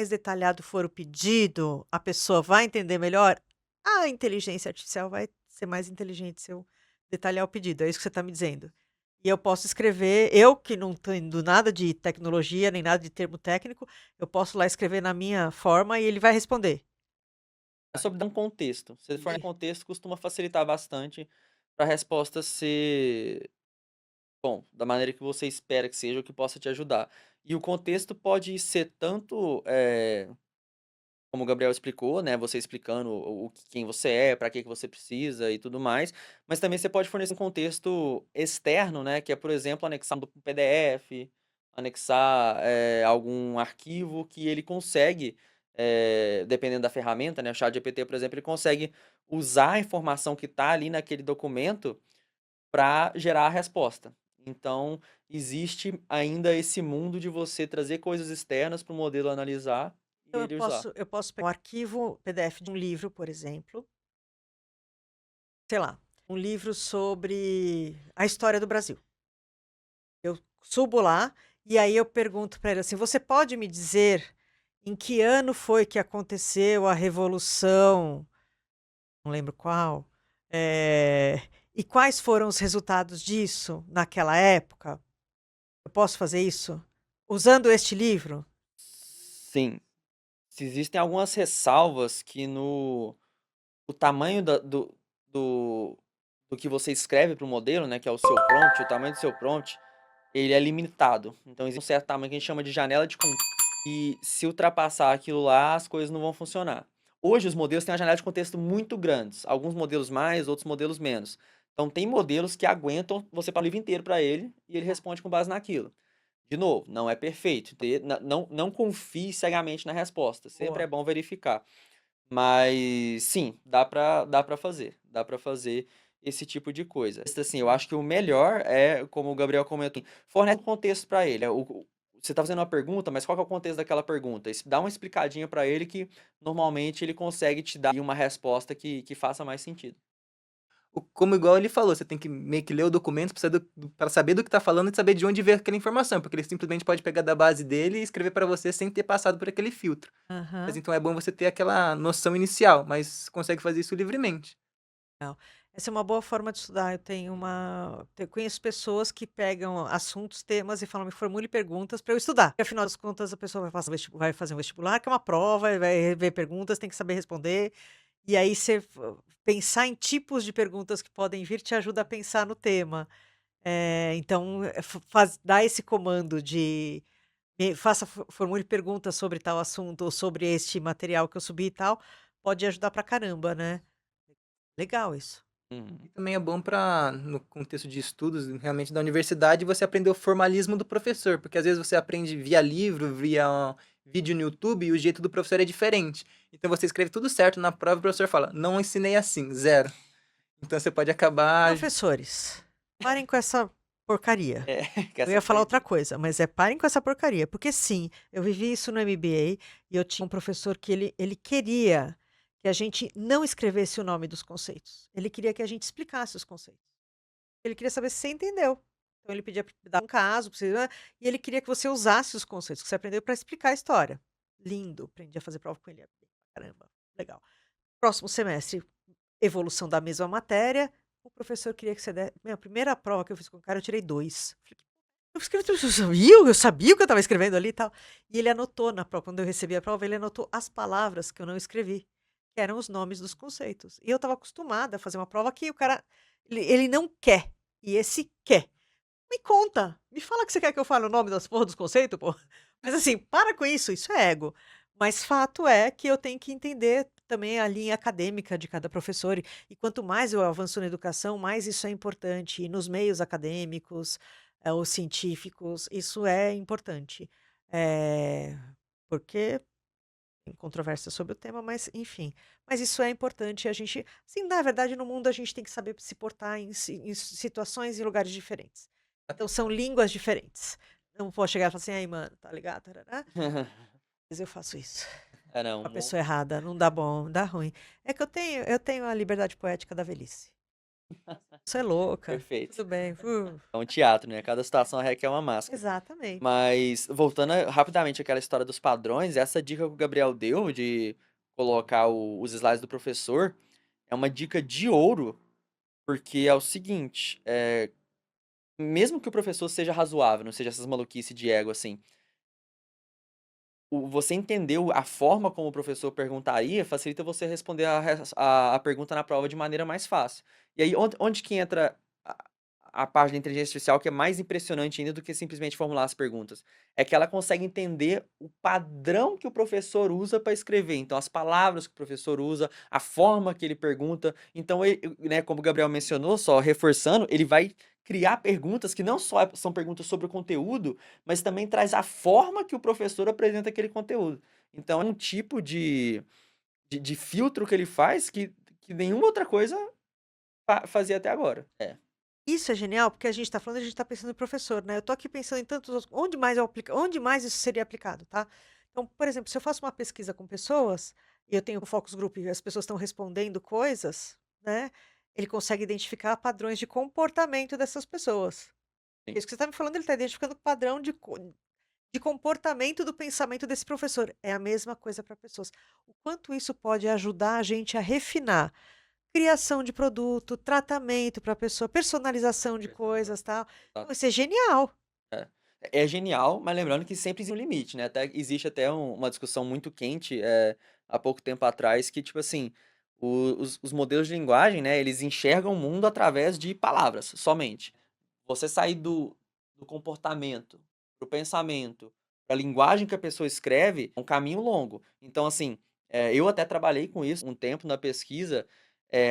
detalhado for o pedido, a pessoa vai entender melhor, a inteligência artificial vai ser mais inteligente se eu detalhar o pedido. É isso que você está me dizendo. E eu posso escrever, eu que não entendo nada de tecnologia, nem nada de termo técnico, eu posso lá escrever na minha forma e ele vai responder. É sobre dar um contexto. Se for em Entendi. contexto, costuma facilitar bastante para a resposta ser, bom, da maneira que você espera que seja, o que possa te ajudar. E o contexto pode ser tanto, como o Gabriel explicou, né, você explicando quem você é, para que que você precisa e tudo mais, mas também você pode fornecer um contexto externo, né, que é, por exemplo, anexar um PDF, anexar algum arquivo que ele consegue, dependendo da ferramenta, né, o ChatGPT, por exemplo, ele consegue usar a informação que está ali naquele documento para gerar a resposta. Então, existe ainda esse mundo de você trazer coisas externas para o modelo analisar e Então ele usar. eu posso pegar um arquivo PDF de um livro, por exemplo, sei lá, um livro sobre a história do Brasil. Eu subo lá e aí eu pergunto para ele assim: você pode me dizer em que ano foi que aconteceu a Revolução? Não lembro qual. E quais foram os resultados disso naquela época? Eu posso fazer isso usando este livro? Sim. Se existem algumas ressalvas que no o tamanho do, do que você escreve para o modelo, né, que é o seu prompt, o tamanho do seu prompt, ele é limitado. Então existe um certo tamanho que a gente chama de janela de contexto. E se ultrapassar aquilo lá, as coisas não vão funcionar. Hoje os modelos têm uma janela de contexto muito grandes. Alguns modelos mais, outros modelos menos. Então tem modelos que aguentam você para o livro inteiro para ele e ele responde com base naquilo. De novo, não é perfeito. Não confie cegamente na resposta. Sempre Boa. é bom verificar. Mas sim, dá pra fazer. Dá pra fazer esse tipo de coisa. Assim, eu acho que o melhor é, como o Gabriel comentou, fornece um contexto para ele. Você tá fazendo uma pergunta, mas qual que é o contexto daquela pergunta? Dá uma explicadinha para ele que normalmente ele consegue te dar uma resposta que faça mais sentido. Como igual ele falou, você tem que meio que ler o documento para saber do que tá falando e saber de onde veio aquela informação, porque ele simplesmente pode pegar da base dele e escrever para você sem ter passado por aquele filtro. Mas Aham. então é bom você ter aquela noção inicial, mas consegue fazer isso livremente. Legal. Essa é uma boa forma de estudar. Eu conheço pessoas que pegam assuntos, temas e falam: "Me formule perguntas para eu estudar". Porque afinal das contas a pessoa vai fazer um vestibular, que é uma prova, e vai ver perguntas, tem que saber responder. E aí pensar em tipos de perguntas que podem vir te ajuda a pensar no tema. Então, dar esse comando de formule perguntas sobre tal assunto ou sobre este material que eu subi e tal, pode ajudar pra caramba, né. Legal isso. E Uhum. também é bom para no contexto de estudos, realmente da universidade, você aprender o formalismo do professor, porque às vezes você aprende via livro, via vídeo no YouTube e o jeito do professor é diferente. Então você escreve tudo certo na prova e o professor fala: "Não ensinei assim, zero". Então você pode acabar. Professores, parem com essa porcaria. É, que Eu essa ia falar outra doideira. coisa, mas parem com essa porcaria, porque sim, eu vivi isso no MBA e eu tinha um professor que ele queria que a gente não escrevesse o nome dos conceitos. Ele queria que a gente explicasse os conceitos. Ele queria saber se você entendeu. Então ele pedia para dar um caso, pra você, e ele queria que você usasse os conceitos que você aprendeu para explicar a história. Lindo, aprendi a fazer prova com ele. Caramba, legal. Próximo semestre, evolução da mesma matéria, o professor queria que você minha primeira prova que eu fiz com o cara, eu tirei 2. Falei: "Eu escrevi tudo isso, eu sabia o que eu estava escrevendo ali e tal". E ele anotou na prova, quando eu recebi a prova, ele anotou as palavras que eu não escrevi, que eram os nomes dos conceitos. E eu estava acostumada a fazer uma prova que o cara, ele não quer, e esse quer. Me conta, me fala que você quer que eu fale o nome das porra dos conceitos, pô. Mas assim, para com isso é ego. Mas fato é que eu tenho que entender também a linha acadêmica de cada professor e quanto mais eu avanço na educação, mais isso é importante. E nos meios acadêmicos, ou científicos, isso é importante. Eh, porque tem controvérsia sobre o tema, mas enfim. Mas isso é importante, a gente assim, na verdade, no mundo a gente tem que saber se portar em situações e lugares diferentes. Então são línguas diferentes. Não vou chegar e falar assim: "Aí, mano, tá ligado, tarará", mas eu faço isso É, não, com a pessoa errada, não dá bom, dá ruim. É que eu tenho a liberdade poética da velhice. Você é louca, perfeito. tudo bem, É um teatro, né, cada situação requer uma máscara. exatamente. Mas voltando rapidamente àquela história dos padrões, essa dica que o Gabriel deu de colocar os slides do professor, é uma dica de ouro, porque é o seguinte, mesmo que o professor seja razoável, não seja essas maluquice de ego, assim, você entendeu a forma como o professor perguntaria, facilita você responder a pergunta na prova de maneira mais fácil. E aí, onde que entra a parte da inteligência artificial que é mais impressionante ainda do que simplesmente formular as perguntas? É que ela consegue entender o padrão que o professor usa para escrever. Então, as palavras que o professor usa, a forma que ele pergunta. Então, né, como o Gabriel mencionou, só reforçando, ele vai criar perguntas que não só são perguntas sobre o conteúdo, mas também traz a forma que o professor apresenta aquele conteúdo. Então é um tipo de filtro que ele faz que nenhuma outra coisa fazia até agora. É. Isso é genial, porque a gente está falando, a gente está pensando em professor, né, eu tô aqui pensando em tantos outros onde mais isso seria aplicado, tá. Então, por exemplo, se eu faço uma pesquisa com pessoas, e eu tenho o focus group e as pessoas estão respondendo coisas, né, ele consegue identificar padrões de comportamento dessas pessoas. Sim, Isso que você está me falando, ele está identificando o padrão de comportamento do pensamento desse professor. É a mesma coisa para pessoas. O quanto isso pode ajudar a gente a refinar criação de produto, tratamento para a pessoa, personalização de coisas, tal. Então, exato. isso é genial. É. É genial, mas lembrando que sempre existe um limite, né, até existe até uma discussão muito quente, há pouco tempo atrás que, tipo assim, os modelos de linguagem, né, eles enxergam o mundo através de palavras, somente. Você sair do comportamento para o pensamento, para a linguagem que a pessoa escreve, é um caminho longo. Então, assim, eu até trabalhei com isso um tempo na pesquisa,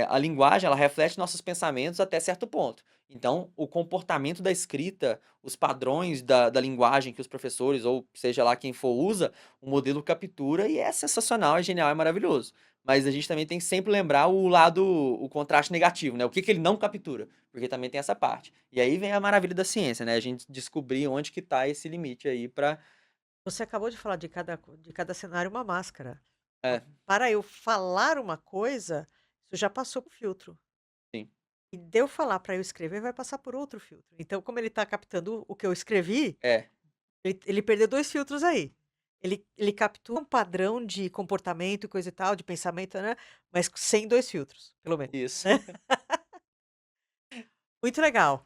a linguagem ela reflete nossos pensamentos até certo ponto. Então, o comportamento da escrita, os padrões da linguagem que os professores ou seja lá quem for usa, o modelo captura e é sensacional, é genial, é maravilhoso. Mas a gente também tem que sempre lembrar o contraste negativo, né, o que que ele não captura, porque também tem essa parte. E aí vem a maravilha da ciência, né, a gente descobrir onde que tá esse limite aí pra Você acabou de falar de cada cenário uma máscara. Então, é, para eu falar uma coisa, isso já passou por filtro. sim. E de eu falar para eu escrever, vai passar por outro filtro. Então, como ele está captando o que eu escrevi, É, ele perdeu 2 filtros aí. Ele captura um padrão de comportamento e coisa e tal, de pensamento, né, mas sem 2 filtros, pelo menos, isso. né. Muito legal.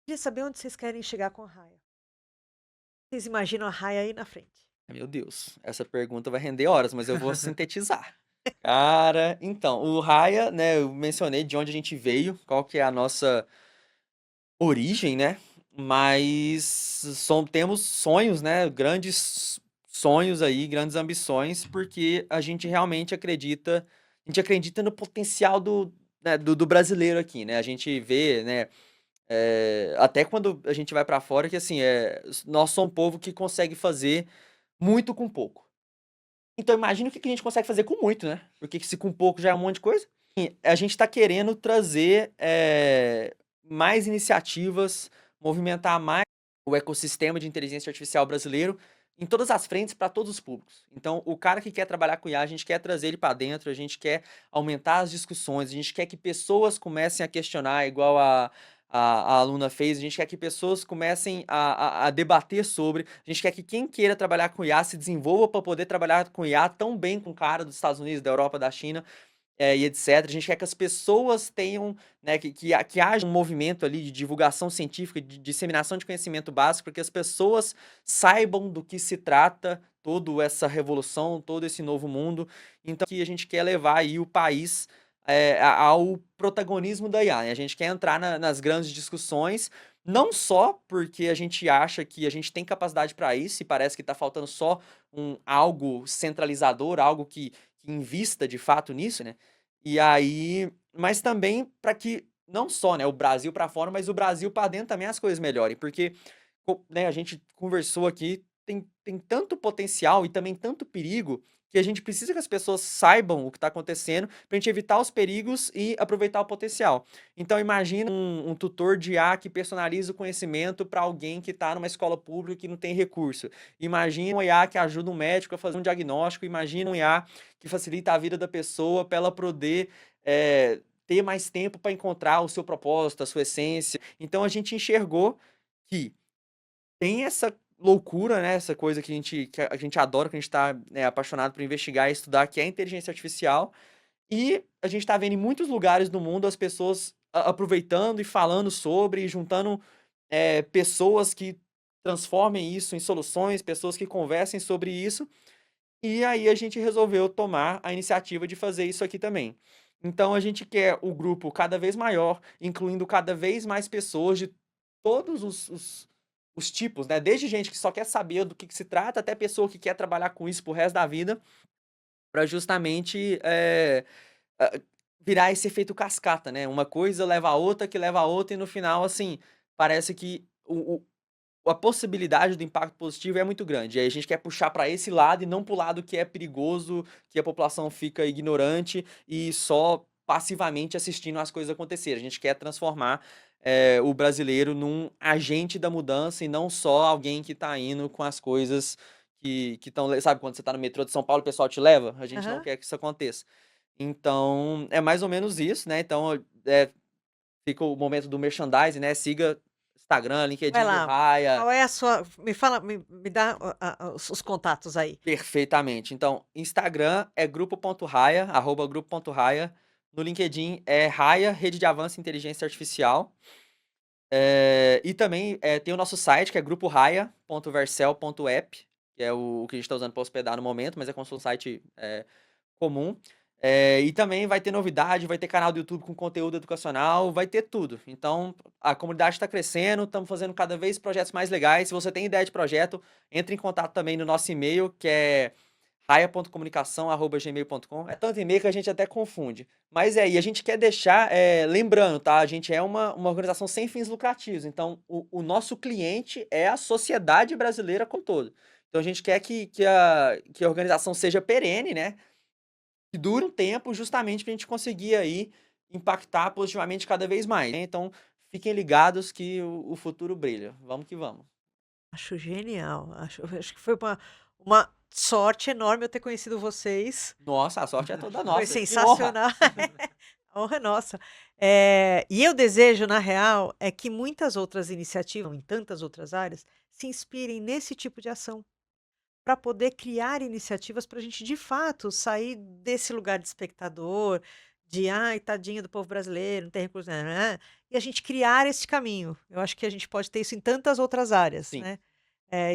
Queria saber onde vocês querem chegar com a Raia. Vocês imaginam a Raia aí na frente? Meu Deus, essa pergunta vai render horas, mas eu vou sintetizar. Cara, então, o Raya, né, eu mencionei de onde a gente veio, qual que é a nossa origem, né? Mas temos sonhos, né? Grandes sonhos aí, grandes ambições, porque a gente acredita no potencial do brasileiro aqui, né? A gente vê, né? Até quando a gente vai pra fora, que assim, nós somos um povo que consegue fazer muito com pouco. Então imagina o que que a gente consegue fazer com muito, né? Porque se com pouco já é um monte de coisa. E a gente está querendo trazer mais iniciativas, movimentar mais o ecossistema de inteligência artificial brasileiro em todas as frentes para todos os públicos. Então, o cara que quer trabalhar com IA, a gente quer trazer ele para dentro, a gente quer aumentar as discussões, a gente quer que pessoas comecem a questionar, igual a aluna fez, a gente quer que pessoas comecem a debater sobre, a gente quer que quem queira trabalhar com IA se desenvolva para poder trabalhar com IA tão bem com o cara dos Estados Unidos, da Europa, da China, e etc. A gente quer que as pessoas tenham, né, que haja um movimento ali de divulgação científica, de disseminação de conhecimento básico, para que as pessoas saibam do que se trata toda essa revolução, todo esse novo mundo. Então, que a gente quer levar aí o país ao protagonismo da IA, né? A gente quer entrar nas grandes discussões, não só porque a gente acha que a gente tem capacidade para isso, e parece que está faltando só algo centralizador, algo que invista de fato nisso, né? E aí, mas também para que não só, né, o Brasil para fora, mas o Brasil para dentro também as coisas melhorem, porque né, a gente conversou aqui, tem tanto potencial e também tanto perigo que a gente precisa que as pessoas saibam o que está acontecendo para a gente evitar os perigos e aproveitar o potencial. Então imagina um tutor de IA que personaliza o conhecimento para alguém que está numa escola pública que não tem recurso. Imagina um IA que ajuda um médico a fazer um diagnóstico. Imagina um IA que facilita a vida da pessoa para ela poder ter mais tempo para encontrar o seu propósito, a sua essência. Então a gente enxergou que tem essa loucura, né, essa coisa que a gente adora, que a gente tá, né, apaixonado por investigar e estudar, que é a inteligência artificial, e a gente tá vendo em muitos lugares do mundo as pessoas aproveitando e falando sobre, e juntando pessoas que transformem isso em soluções, pessoas que conversem sobre isso, e aí a gente resolveu tomar a iniciativa de fazer isso aqui também. Então a gente quer o grupo cada vez maior, incluindo cada vez mais pessoas de todos os tipos, né? Desde gente que só quer saber do que se trata, até pessoa que quer trabalhar com isso pro resto da vida, para justamente a- virar esse efeito cascata, né? Uma coisa leva a outra, que leva a outra, e no final, assim, parece que a possibilidade do impacto positivo é muito grande. E aí a gente quer puxar para esse lado e não para o lado que é perigoso, que a população fica ignorante e só passivamente assistindo as coisas acontecerem. A gente quer transformar o brasileiro num agente da mudança e não só alguém que está indo com as coisas que estão. Sabe, quando você está no metrô de São Paulo, o pessoal te leva? A gente não Aham. quer que isso aconteça. Então, é mais ou menos isso, né? Então, fica o momento do merchandising, né? Siga Instagram, Vai LinkedIn do lá. Raya. Qual é a sua me fala, me dá os contatos aí. Perfeitamente. Então, Instagram é grupo.raia, @grupo.raia. No LinkedIn é Raia, Rede de Avanço em Inteligência Artificial. E também tem o nosso site, que é gruporaia.vercel.app, que é o que a gente está usando para hospedar no momento, mas é como se fosse um site comum. E também vai ter novidade, vai ter canal do YouTube com conteúdo educacional, vai ter tudo. Então, a comunidade está crescendo, estamos fazendo cada vez projetos mais legais. Se você tem ideia de projeto, entre em contato também no nosso e-mail, que é raia.comunicação@gmail.com. É tanto e-mail que a gente até confunde. Mas e a gente quer deixar, lembrando, tá? A gente é uma organização sem fins lucrativos. Então, o nosso cliente é a sociedade brasileira como um todo. Então, a gente quer que a organização seja perene, né? Que dure um tempo, justamente para a gente conseguir aí impactar positivamente cada vez mais, né? Então, fiquem ligados que o futuro brilha. Vamos que vamos. Acho genial, acho que foi uma sorte enorme eu ter conhecido vocês, Nossa, a sorte é toda foi nossa. Que honra! sensacional. A honra é nossa. E eu desejo, na real, é que muitas outras iniciativas, em tantas outras áreas, se inspirem nesse tipo de ação, para poder criar iniciativas para a gente, de fato, sair desse lugar de espectador, de ai, tadinho do povo brasileiro, não tem recurso, né, e a gente criar esse caminho. Eu acho que a gente pode ter isso em tantas outras áreas, Sim. né?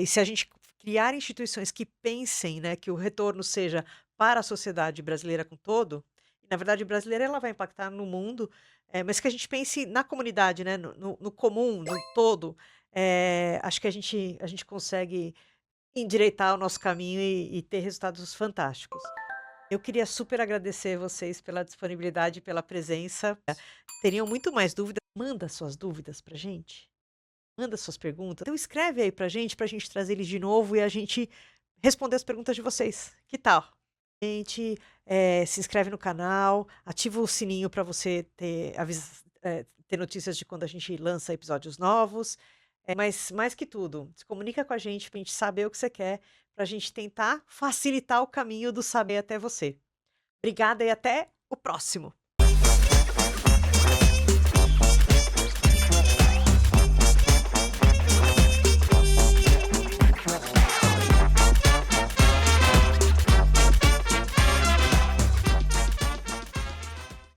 E se a gente criar instituições que pensem, né, que o retorno seja para a sociedade brasileira como todo, e na verdade brasileira ela vai impactar no mundo, mas que a gente pense na comunidade, né, no comum, no todo, acho que a gente consegue endireitar o nosso caminho e ter resultados fantásticos. Eu queria super agradecer vocês pela disponibilidade e pela presença. Teriam muito mais dúvidas? Manda suas dúvidas pra gente. Manda suas perguntas. Então escreve aí pra gente trazer eles de novo e a gente responder as perguntas de vocês. Que tal? Gente, se inscreve no canal, ativa o sininho para você ter notícias de quando a gente lança episódios novos. Mas mais que tudo, se comunica com a gente para a gente saber o que você quer, para a gente tentar facilitar o caminho do saber até você. Obrigada e até o próximo.